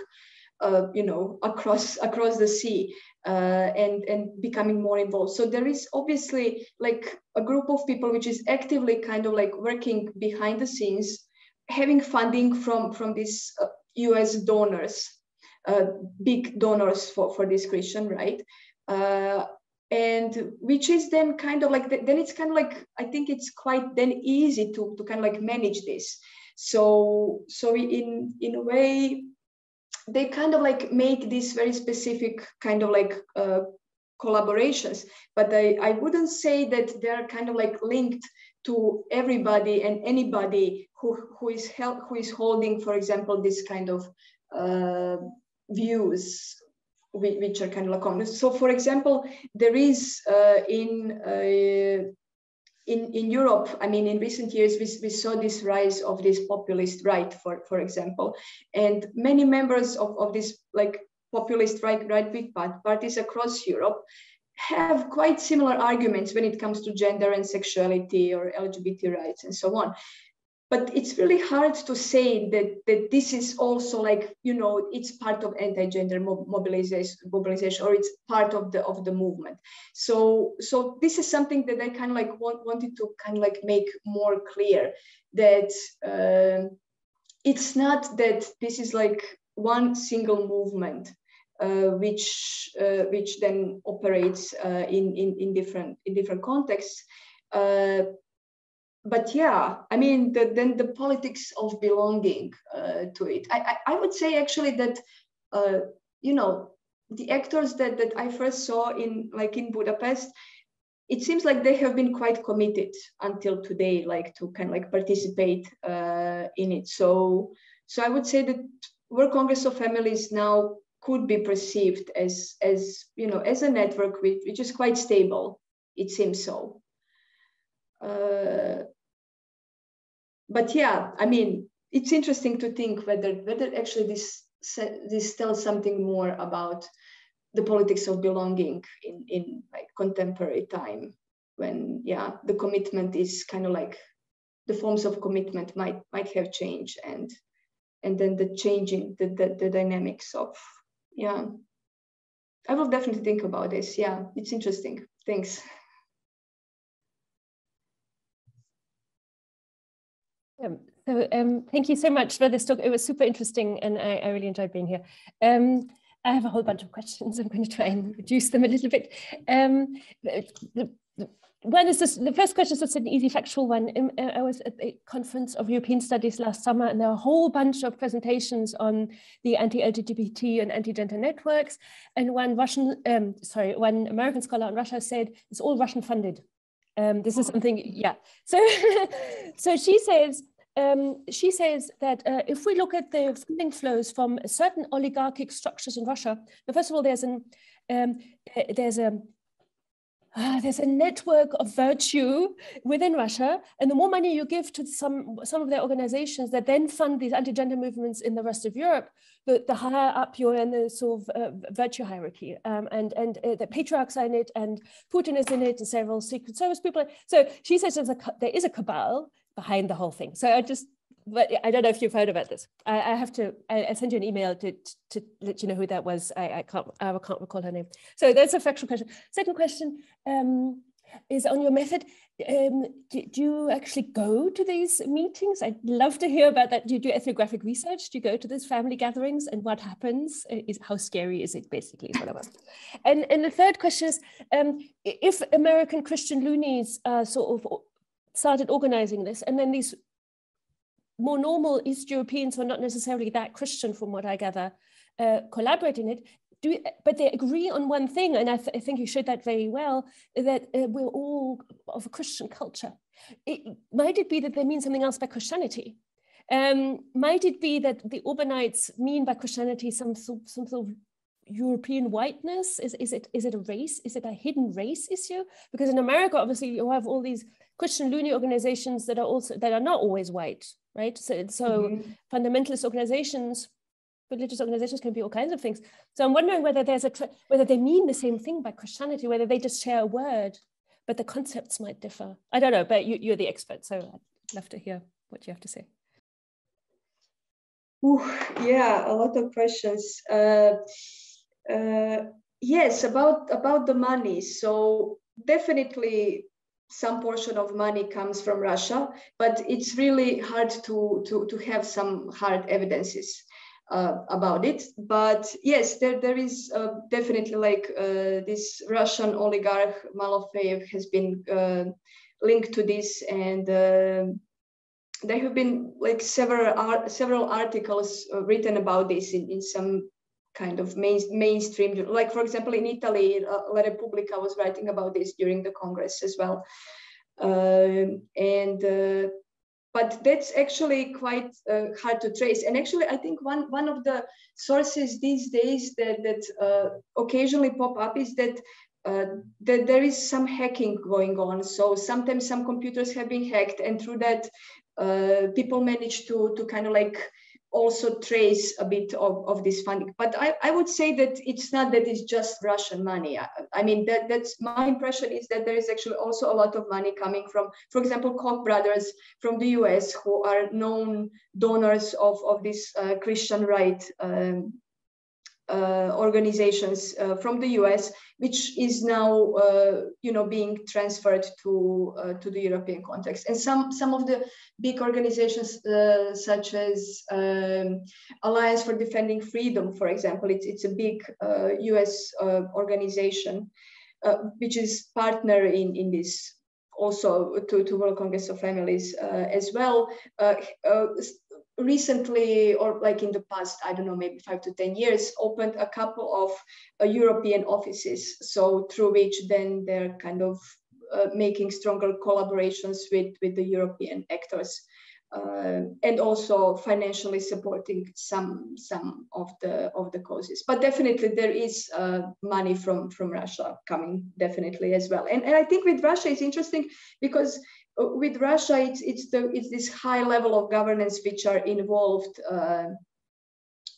Speaker 2: across the sea and becoming more involved. So there is obviously like a group of people which is actively kind of like working behind the scenes, having funding from these US donors, big donors for this Christian right, and which is then kind of like then it's kind of like, I think it's quite then easy to kind of like manage this. So in a way, they kind of like make this very specific kind of like collaborations, but I wouldn't say that they're kind of like linked to everybody and anybody who is holding, for example, this kind of views which are kind of like common. So, for example, there is in Europe, I mean, in recent years, we saw this rise of this populist right, for example, and many members of this like populist right-wing parties across Europe have quite similar arguments when it comes to gender and sexuality or LGBT rights and so on. But it's really hard to say that this is also like, you know, it's part of anti-gender mobilization, or it's part of the movement. So this is something that I kind of like wanted to kind of like make more clear, that it's not that this is like one single movement which then operates in different contexts. But yeah, I mean, then the politics of belonging to it. I would say actually that, you know, the actors that I first saw in Budapest, it seems like they have been quite committed until today, like to kind of like participate in it. So I would say that World Congress of Families now could be perceived as you know, as a network which is quite stable. It seems so. But yeah, I mean, it's interesting to think whether actually this tells something more about the politics of belonging in like contemporary time, when yeah, the commitment is kind of like, the forms of commitment might have changed, and then the changing the dynamics of, yeah. I will definitely think about this. Yeah, it's interesting. Thanks.
Speaker 6: So thank you so much for this talk. It was super interesting, and I really enjoyed being here. I have a whole bunch of questions. I'm going to try and reduce them a little bit. One is this, the first question is just an easy factual one. I was at a conference of European studies last summer, and there are a whole bunch of presentations on the anti-LGBT and anti-gender networks. And one American scholar on Russia said it's all Russian funded. This is something, yeah. So she says that if we look at the funding flows from certain oligarchic structures in Russia, now first of all, there's a network of virtue within Russia, and the more money you give to some of their organizations that then fund these anti-gender movements in the rest of Europe, the higher up you're in the sort of virtue hierarchy, and the patriarchs are in it, and Putin is in it, and several Secret Service people. So she says there is a cabal behind the whole thing. So but I don't know if you've heard about this. I sent you an email to let you know who that was. I can't recall her name. So that's a factual question. Second question is on your method. Do you actually go to these meetings? I'd love to hear about that. Do you do ethnographic research? Do you go to these family gatherings, and what happens? How scary is it, basically, is what I was. And the third question is, if American Christian loonies sort of started organizing this, and then these more normal East Europeans who are not necessarily that Christian, from what I gather, collaborate in it, but they agree on one thing, and I think you showed that very well, that we're all of a Christian culture. Might it be that they mean something else by Christianity? Might it be that the Urbanites mean by Christianity some sort of European whiteness? Is it a race? Is it a hidden race issue? Because in America, obviously, you have all these Christian loony organizations that are not always white, right? So fundamentalist organizations, religious organizations can be all kinds of things. So I'm wondering whether whether they mean the same thing by Christianity, whether they just share a word, but the concepts might differ. I don't know, but you're the expert, so I'd love to hear what you have to say.
Speaker 2: Yeah, a lot of questions. Yes, about the money. So definitely some portion of money comes from Russia, but it's really hard to have some hard evidences about it. But yes, there is definitely like this Russian oligarch Malofeev has been linked to this, and there have been like several articles written about this in some kind of mainstream, like for example in Italy, La Repubblica was writing about this during the Congress as well. But that's actually quite hard to trace. And actually, I think one of the sources these days that occasionally pop up is that there is some hacking going on. So sometimes some computers have been hacked, and through that, people manage to kind of like also trace a bit of this funding. But I would say that it's not that it's just Russian money. I mean, that's my impression is that there is actually also a lot of money coming from, for example, Koch brothers from the US, who are known donors of this Christian right organizations from the US, which is now being transferred to the European context. And some of the big organizations such as Alliance for Defending Freedom, for example, it's a big US organization which is partner in this also to World Congress of Families as well. Recently, or like in the past, I don't know, maybe 5 to 10 years, opened a couple of European offices. So through which then they're kind of making stronger collaborations with the European actors, and also financially supporting some of the causes. But definitely there is money from Russia coming definitely as well. And I think with Russia it's interesting because with Russia, it's this high level of governance which are involved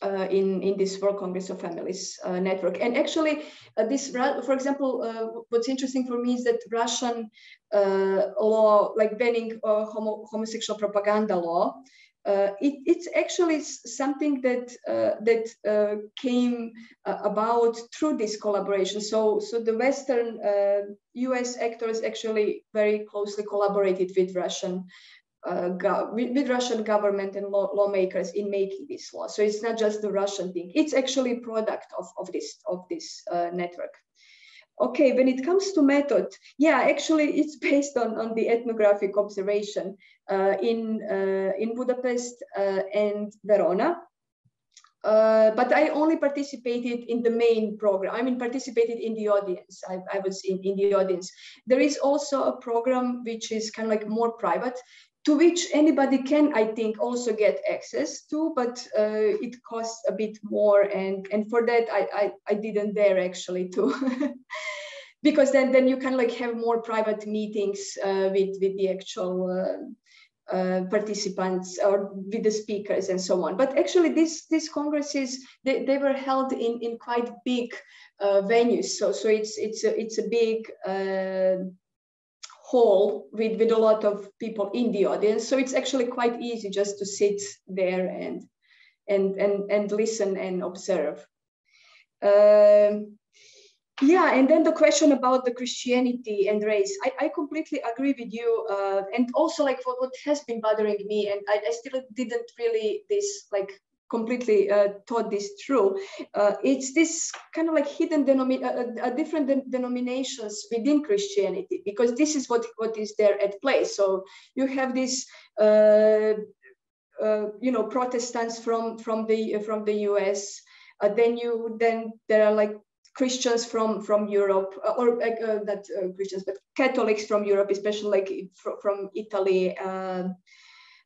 Speaker 2: in this World Congress of Families network. And actually, for example, what's interesting for me is that Russian law, like banning homosexual propaganda law, it's actually something that came about through this collaboration. So the Western US actors actually very closely collaborated with Russian government and lawmakers in making this law. So it's not just the Russian thing; it's actually a product of this network. Okay, when it comes to method, yeah, actually it's based on the ethnographic observation in Budapest and Verona. But I only participated in the main program. I mean, participated in the audience. I was in the audience. There is also a program which is kind of like more private, to which anybody can, I think, also get access to, but it costs a bit more. And for that, I didn't dare actually to, because then you can like have more private meetings with the actual participants or with the speakers and so on. But actually these congresses, they were held in quite big venues. So it's a big hall with a lot of people in the audience. So it's actually quite easy just to sit there and listen and observe. Yeah, and then the question about the Christianity and race, I completely agree with you. And also like what has been bothering me, and I still didn't really completely thought this through. It's this kind of like hidden different denominations within Christianity, because this is what is there at play. So you have this, Protestants from the US. Then there are like Christians from Europe, or not Christians, but Catholics from Europe, especially like from Italy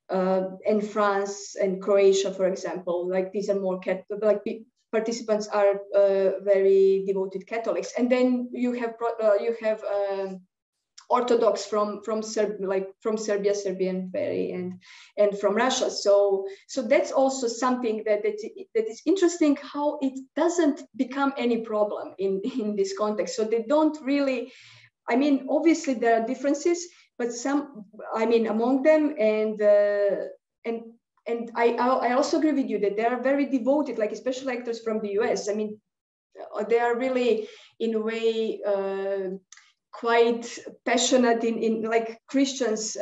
Speaker 2: and France and Croatia, for example. Like these are more participants are very devoted Catholics, and then you have Orthodox from Serbia, Serbian very, and from Russia. So that's also something that is interesting, how it doesn't become any problem in this context. So they don't really, I mean, obviously there are differences, but among them, and I also agree with you that they are very devoted, like especially actors from the US. I mean, they are really in a way quite passionate in like Christians,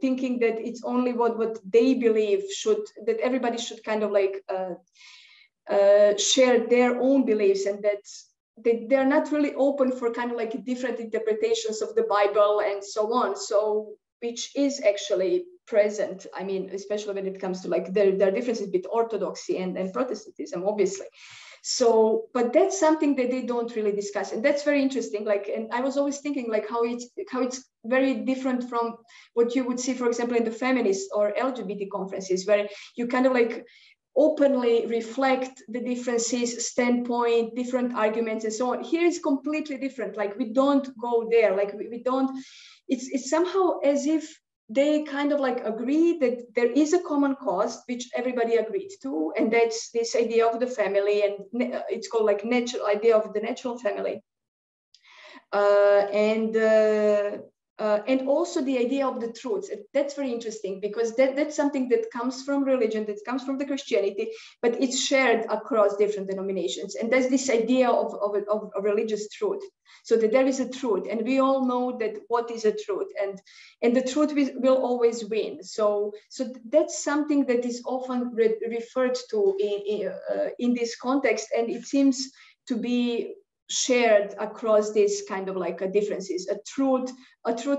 Speaker 2: thinking that it's only what they believe that everybody should kind of like share their own beliefs, and that they're not really open for kind of like different interpretations of the Bible and so on. So which is actually present. I mean, especially when it comes to like there are differences between Orthodoxy and Protestantism, obviously. So, but that's something that they don't really discuss, and that's very interesting. Like, and I was always thinking like how it's very different from what you would see, for example, in the feminist or LGBT conferences, where you kind of like openly reflect the differences, standpoint, different arguments, and so on. Here is completely different. Like, we don't go there. Like, we don't. It's somehow as if they kind of like agree that there is a common cause which everybody agreed to, and that's this idea of the family, and it's called like natural idea of the natural family, and also the idea of the truth. That's very interesting, because that's something that comes from religion, that comes from the Christianity, but it's shared across different denominations. And there's this idea of a religious truth, so that there is a truth, and we all know that what is a truth, and the truth will always win. So that's something that is often referred to in this context, and it seems to be shared across this kind of like differences, a truth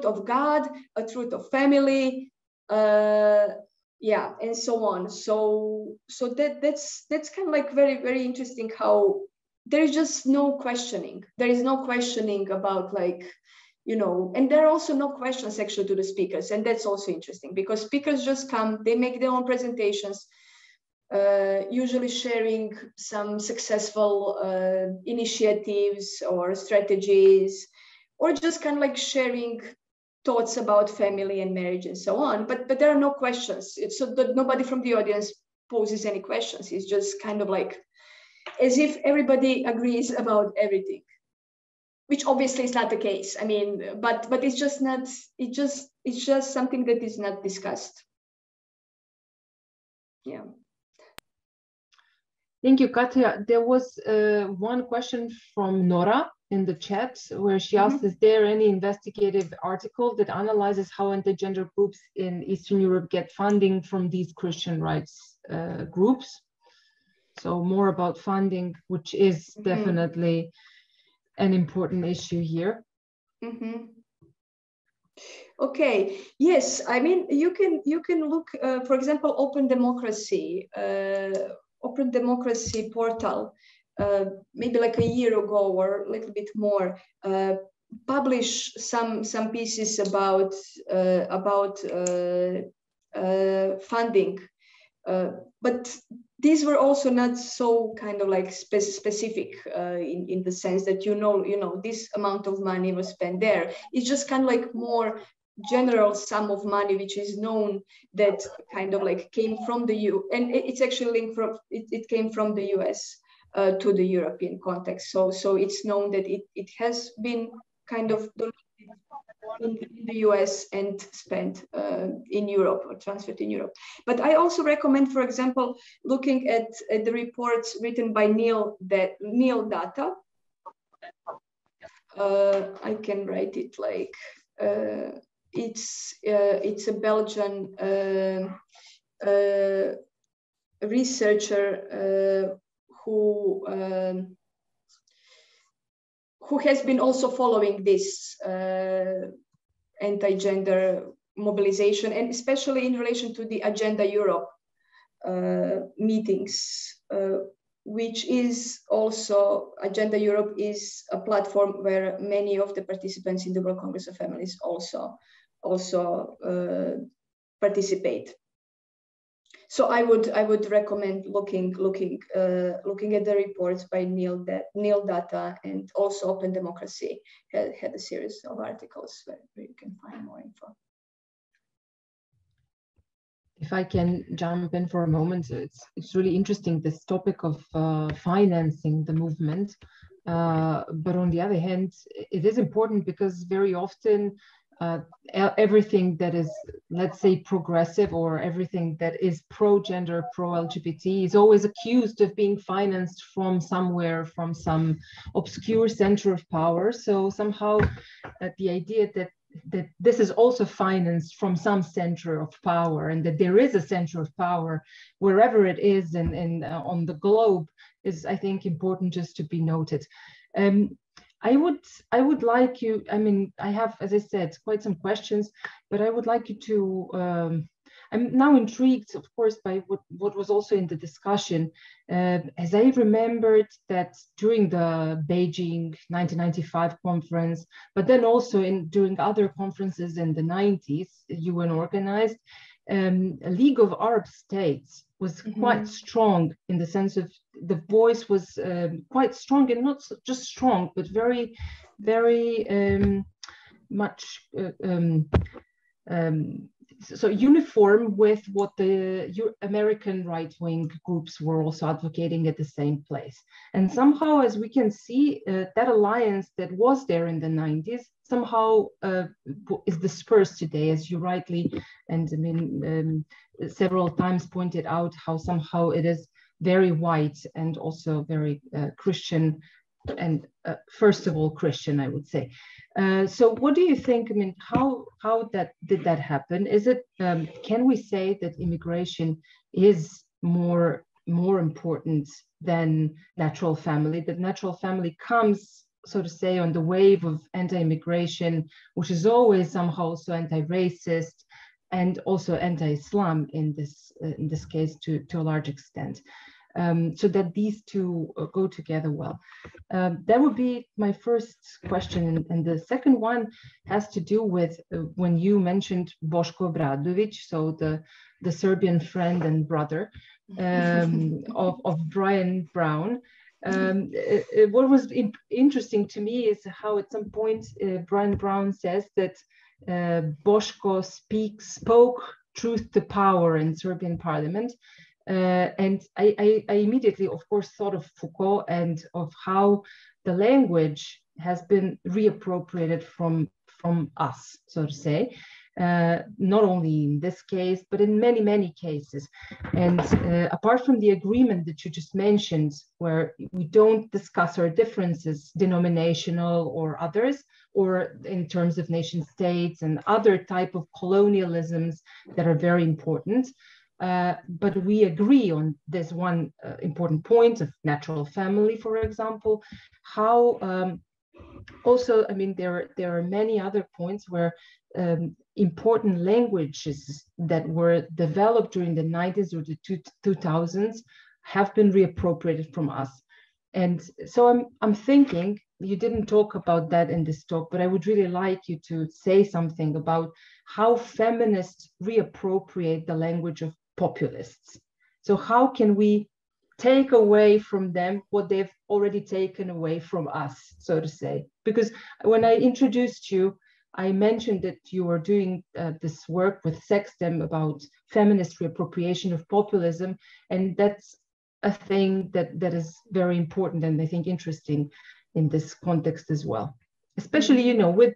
Speaker 2: of God, a truth of family, yeah, and so on. So that's kind of like very, very interesting how there is just no questioning. There is no questioning about, like, you know, and there are also no questions actually to the speakers, and that's also interesting, because speakers just come, they make their own presentations, usually sharing some successful initiatives or strategies, or just kind of like sharing thoughts about family and marriage and so on. But there are no questions. It's so that nobody from the audience poses any questions. It's just kind of like as if everybody agrees about everything, which obviously is not the case. I mean, but it's just not. It's just something that is not discussed. Yeah.
Speaker 1: Thank you, Katja. There was one question from Nora in the chat where she asked, is there any investigative article that analyzes how anti-gender groups in Eastern Europe get funding from these Christian rights groups? So more about funding, which is definitely an important issue here.
Speaker 2: Okay, yes, I mean, you can look, for example, Open Democracy portal, maybe like a year ago or a little bit more, publish some pieces about funding, but these were also not so kind of like specific in the sense that you know this amount of money was spent there. It's just kind of like more general sum of money, which is known that kind of like came from the and it's actually linked from it came from the US to the European context. So it's known that it has been kind of in the US and spent in Europe or transferred in Europe. But I also recommend, for example, looking at the reports written by Neil Data. I can write it like it's a Belgian researcher who has been also following this anti-gender mobilization, and especially in relation to the Agenda Europe meetings, which is also, Agenda Europe is a platform where many of the participants in the World Congress of Families also participate. So I would recommend looking at the reports by Neil Data, and also Open Democracy had a series of articles where you can find more info.
Speaker 1: If I can jump in for a moment, it's really interesting, this topic of financing the movement. But on the other hand, it is important because very often everything that is, let's say, progressive, or everything that is pro-gender, pro-LGBT is always accused of being financed from somewhere, from some obscure center of power. So somehow the idea that this is also financed from some center of power, and that there is a center of power wherever it is on the globe is, I think, important just to be noted. I would like you, I mean, I have, as I said, quite some questions, but I would like you to I'm now intrigued, of course, by what was also in the discussion, as I remembered that during the Beijing 1995 conference, but then also during other conferences in the 90s, UN organized, a League of Arab States was quite strong in the sense of the voice was quite strong, and not just strong, but very, very much so uniform with what the American right-wing groups were also advocating at the same place. And somehow, as we can see, that alliance that was there in the 90s somehow is dispersed today, as you rightly and I mean several times pointed out, how somehow it is very white and also very Christian, and first of all Christian, I would say. So what do you think? I mean, how did that happen? Is it can we say that immigration is more important than natural family? That natural family comes, so to say, on the wave of anti-immigration, which is always somehow also anti-racist and also anti-Islam in this case to a large extent. So that these two go together well. That would be my first question. And the second one has to do with when you mentioned Boško Obradović, so the Serbian friend and brother of Brian Brown. What was interesting to me is how at some point Brian Brown says that Boško spoke truth to power in Serbian parliament. And I immediately, of course, thought of Foucault and of how the language has been reappropriated from us, so to say, not only in this case, but in many, many cases. And apart from the agreement that you just mentioned, where we don't discuss our differences, denominational or others, or in terms of nation states and other type of colonialisms that are very important, but we agree on this one important point of natural family, for example. How also, I mean, there are many other points where important languages that were developed during the 90s or the 2000s have been reappropriated from us. And so I'm thinking, you didn't talk about that in this talk, but I would really like you to say something about how feminists reappropriate the language of populists. So how can we take away from them what they've already taken away from us, so to say? Because when I introduced you, I mentioned that you were doing this work with Sextem about feminist reappropriation of populism, and that's a thing that is very important and I think interesting in this context as well. Especially, you know, with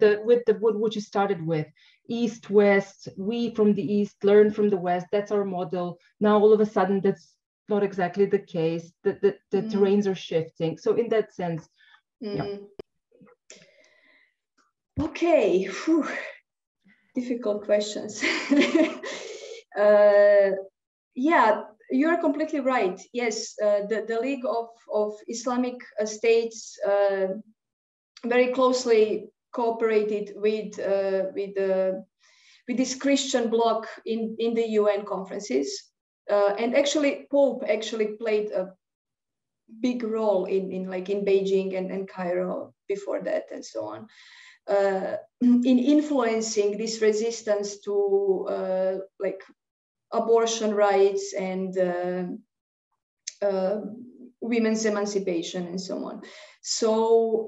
Speaker 1: what you started with, East, West, we from the East learn from the West, that's our model. Now, all of a sudden, that's not exactly the case, the terrains are shifting. So in that sense, yeah.
Speaker 2: Okay, whew. Difficult questions. Yeah, you're completely right. Yes, the League of Islamic States very closely cooperated with this Christian bloc in the UN conferences, and actually Pope actually played a big role in Beijing and Cairo before that and so on, in influencing this resistance to like abortion rights and women's emancipation and so on. So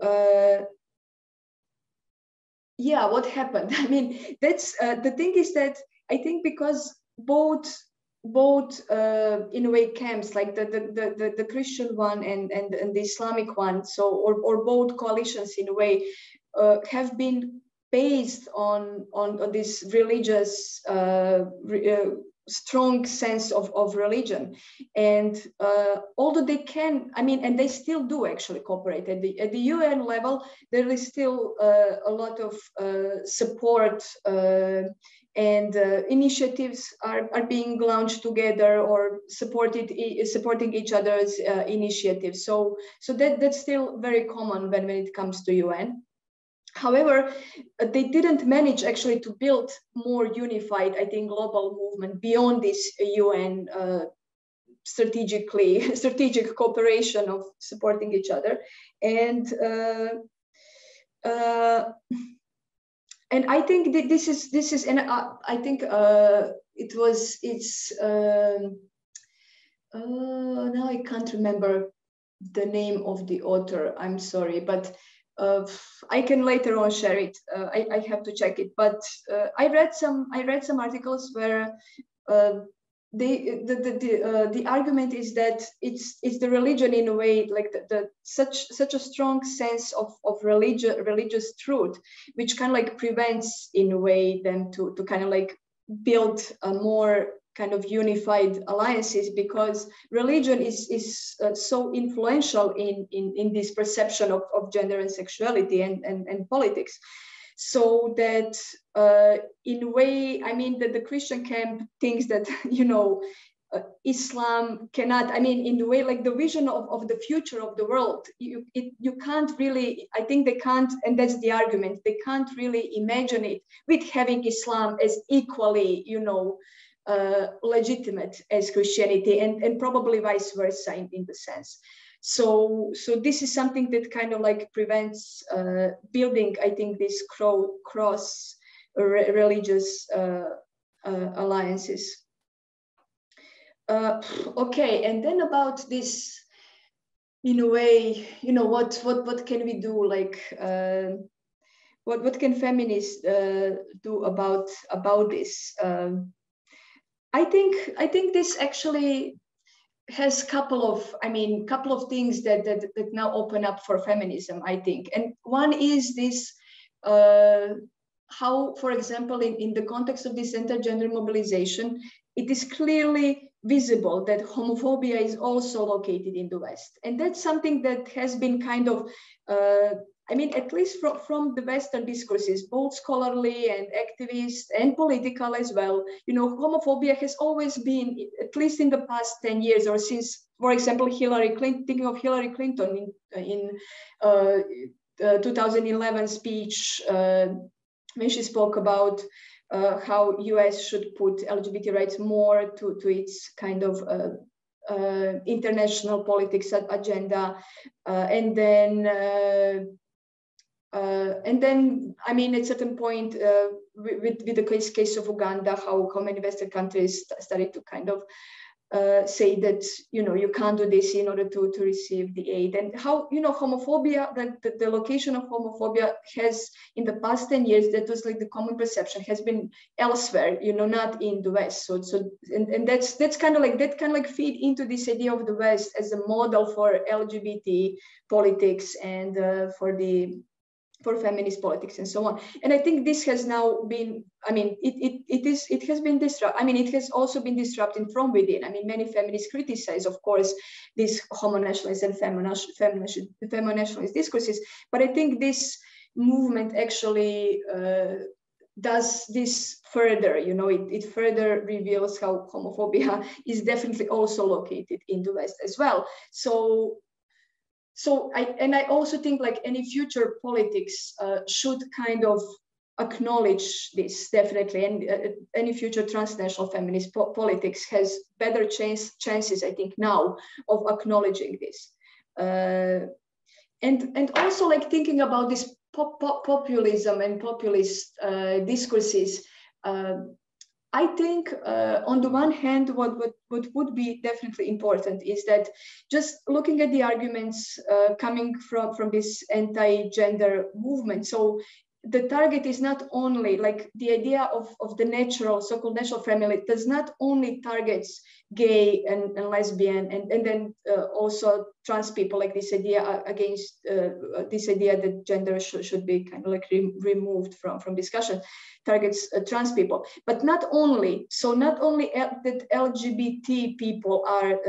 Speaker 2: yeah, what happened? I mean, that's the thing is that I think because both in a way camps, like the Christian one and the Islamic one, so or both coalitions in a way have been based on this religious strong sense of religion, and although they can, I mean, and they still do actually cooperate at the UN level, there is still a lot of support and initiatives are being launched together or supporting each other's initiatives. So that's still very common when it comes to UN. However, they didn't manage actually to build more unified, I think, global movement beyond this UN strategic cooperation of supporting each other. And I think that this is, and I think now I can't remember the name of the author. I'm sorry, but I can later on share it. I have to check it. But I read some articles where the argument is that it's the religion in a way, like such a strong sense of religious truth, which kind of like prevents in a way them to kind of like build a more kind of unified alliances, because religion is so influential in this perception of gender and sexuality and politics. So that in a way, I mean, that the Christian camp thinks that, you know, Islam cannot, I mean, in the way, like the vision of the future of the world, you can't really, I think they can't, and that's the argument, they can't really imagine it with having Islam as equally, you know, legitimate as Christianity, and probably vice versa in the sense. So this is something that kind of like prevents building, I think, these cross religious alliances. Okay, and then about this, in a way, you know, what can we do? Like, what can feminists do about this? I think this actually has couple of things that now open up for feminism, I think. And one is this, how, for example, in the context of this anti-gender mobilization, it is clearly visible that homophobia is also located in the West. And that's something that has been kind of, I mean, at least from the Western discourses, both scholarly and activist and political as well, you know, homophobia has always been, at least in the past 10 years or since, for example, thinking of Hillary Clinton in 2011 speech, when she spoke about how US should put LGBT rights more to its kind of international politics agenda. And then, I mean, at a certain point, with the case of Uganda, how many Western countries started to kind of say that, you know, you can't do this in order to receive the aid, and how, you know, homophobia, the location of homophobia has, in the past 10 years, that was like the common perception, has been elsewhere, you know, not in the West. And that's kind of like feed into this idea of the West as a model for LGBT politics and for feminist politics and so on. And I think this has now been, I mean, it has been disrupted. I mean, it has also been disrupted from within. I mean, many feminists criticize, of course, these homonationalist and feminationalist discourses, but I think this movement actually does this further, you know, it further reveals how homophobia is definitely also located in the West as well. So I also think like any future politics should kind of acknowledge this, definitely, and any future transnational feminist politics has better chances, I think, now of acknowledging this. And also like thinking about this populism and populist discourses. I think on the one hand, what would be definitely important is that just looking at the arguments coming from this anti-gender movement. So the target is not only like the idea of the so-called natural family does not only targets gay and lesbian and then also trans people, like this idea against this idea that gender should be kind of like removed from discussion, targets trans people, but not only that LGBT people are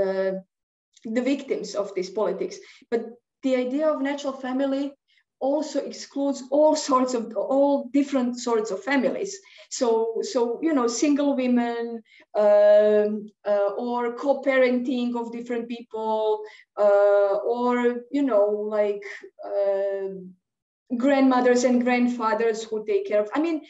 Speaker 2: the victims of this politics, but the idea of natural family also excludes all different sorts of families. So you know, single women or co-parenting of different people, or you know, like grandmothers and grandfathers who take care of. I mean,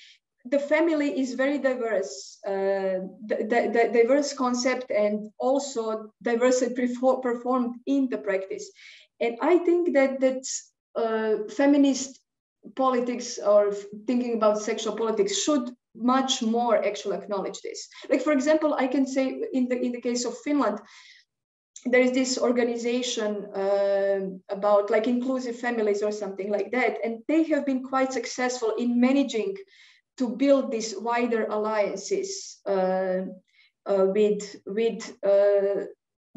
Speaker 2: the family is very diverse, the diverse concept, and also diversity performed in the practice. And I think that feminist politics or thinking about sexual politics should much more actually acknowledge this. Like, for example, I can say in the case of Finland, there is this organization about like inclusive families or something like that, and they have been quite successful in managing to build these wider alliances with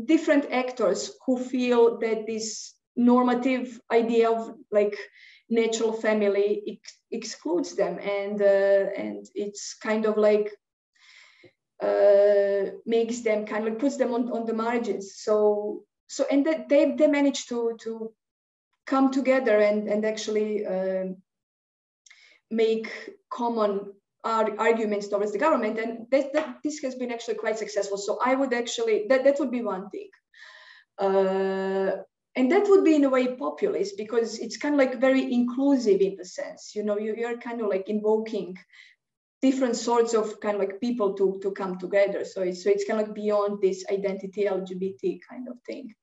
Speaker 2: different actors who feel that this normative idea of like natural family excludes them, and it's kind of like makes them kind of like puts them on the margins. So and that they managed to come together and actually make common arguments towards the government, and this has been actually quite successful. So I would actually that would be one thing, and that would be in a way populist, because it's kind of like very inclusive in the sense, you know, you're kind of like invoking different sorts of kind of like people to come together. So it's kind of like beyond this identity LGBT kind of thing.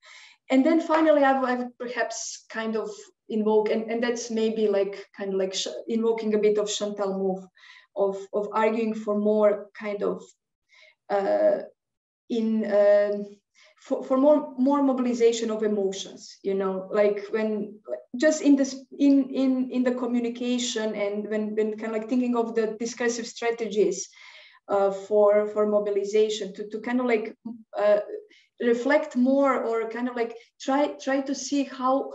Speaker 2: And then finally, I would perhaps kind of invoke, and that's maybe like kind of like invoking a bit of Chantal Mouffe of arguing for more kind of for more mobilization of emotions, you know, like when just in this in the communication, and when kind of like thinking of the discursive strategies for mobilization to kind of like reflect more, or kind of like try to see how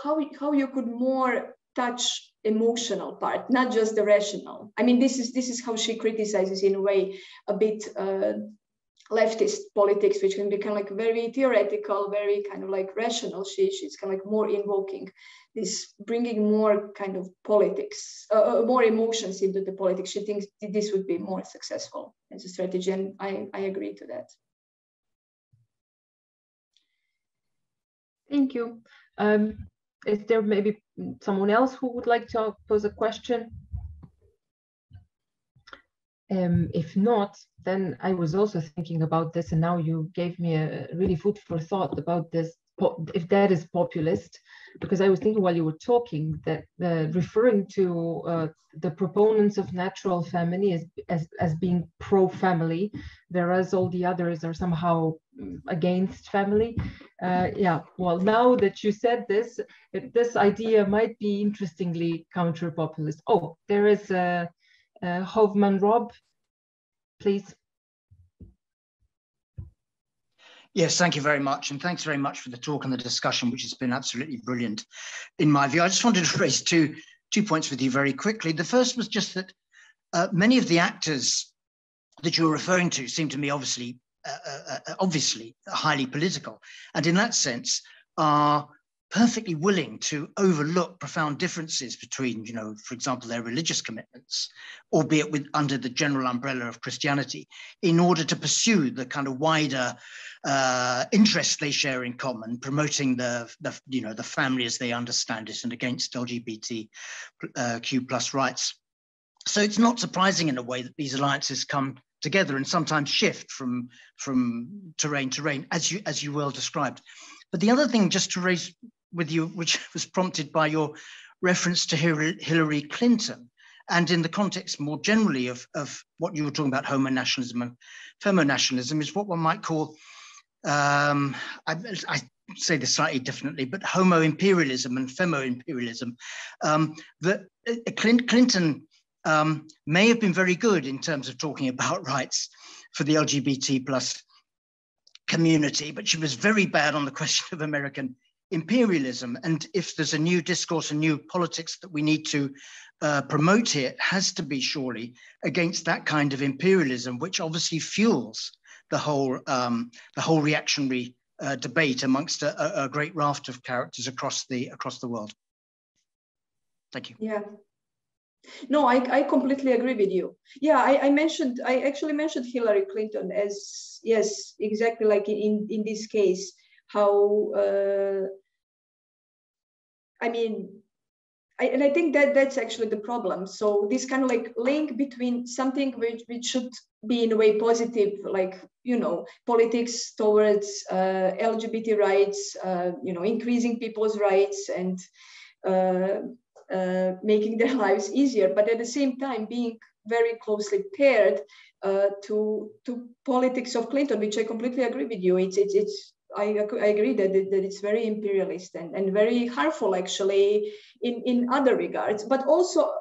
Speaker 2: you could more touch emotional part, not just the rational. I mean, this is how she criticizes in a way a bit leftist politics, which can be kind of like very theoretical, very kind of like rational. She's kind of like more invoking this, bringing more kind of politics, more emotions into the politics. She thinks this would be more successful as a strategy, and I agree to that.
Speaker 1: Thank you. Is there maybe someone else who would like to pose a question? If not, then I was also thinking about this, and now you gave me a really food for thought about this, if that is populist, because I was thinking while you were talking that referring to the proponents of natural family as being pro-family, whereas all the others are somehow against family. Yeah, well, now that you said this, this idea might be interestingly counter-populist. Oh, there is a Hovman Rob, please.
Speaker 7: Yes, thank you very much. And thanks very much for the talk and the discussion, which has been absolutely brilliant in my view. I just wanted to raise two points with you very quickly. The first was just that many of the actors that you're referring to seem to me obviously highly political, and in that sense are perfectly willing to overlook profound differences between, you know, for example, their religious commitments, albeit under the general umbrella of Christianity, in order to pursue the kind of wider interests they share in common, promoting the family as they understand it and against LGBTQ plus rights. So it's not surprising in a way that these alliances come together and sometimes shift from terrain to terrain, as you well described. But the other thing just to raise with you, which was prompted by your reference to Hillary Clinton, and in the context more generally of what you were talking about, homonationalism and femonationalism, is what one might call, I say this slightly differently, but homo-imperialism and femo-imperialism. That Clinton may have been very good in terms of talking about rights for the LGBT plus community, but she was very bad on the question of American imperialism. And if there's a new discourse, a new politics that we need to promote here, it has to be surely against that kind of imperialism, which obviously fuels the whole reactionary debate amongst a great raft of characters across the world. Thank you.
Speaker 2: Yeah. No, I completely agree with you. Yeah, I actually mentioned Hillary Clinton as, yes, exactly like in this case, how, I mean, and I think that that's actually the problem. So this kind of like link between something which should be in a way positive, like, you know, politics towards LGBT rights, you know, increasing people's rights and making their lives easier, but at the same time being very closely paired to politics of Clinton, which I completely agree with you. I agree that it's very imperialist and very harmful actually in other regards, but also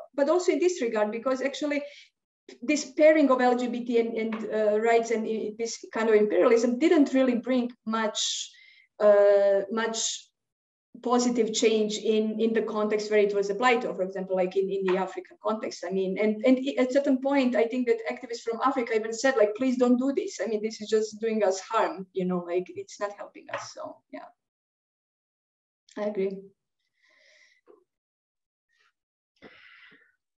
Speaker 2: in this regard, because actually this pairing of LGBT and rights and this kind of imperialism didn't really bring much positive change in the context where it was applied to, for example, like in the African context. I mean, and at a certain point, I think that activists from Africa even said, like, please don't do this. I mean, this is just doing us harm, you know, like it's not helping us. So yeah, I agree.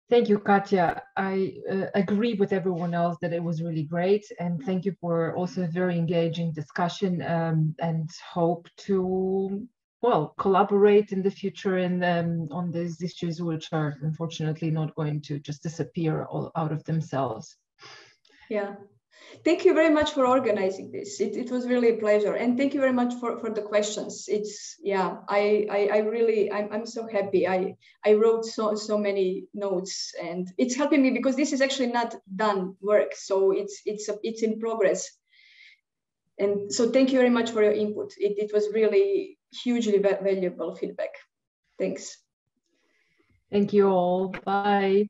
Speaker 1: Thank you, Katja. I agree with everyone else that it was really great. And thank you for also a very engaging discussion, and hope to, well, collaborate in the future on these issues, which are unfortunately not going to just disappear all out of themselves.
Speaker 2: Yeah. Thank you very much for organizing this. It was really a pleasure. And thank you very much for the questions. It's, yeah, I'm so happy. I wrote so many notes, and it's helping me because this is actually not done work. So it's in progress. And so thank you very much for your input. It was really hugely valuable feedback. Thanks.
Speaker 1: Thank you all. Bye.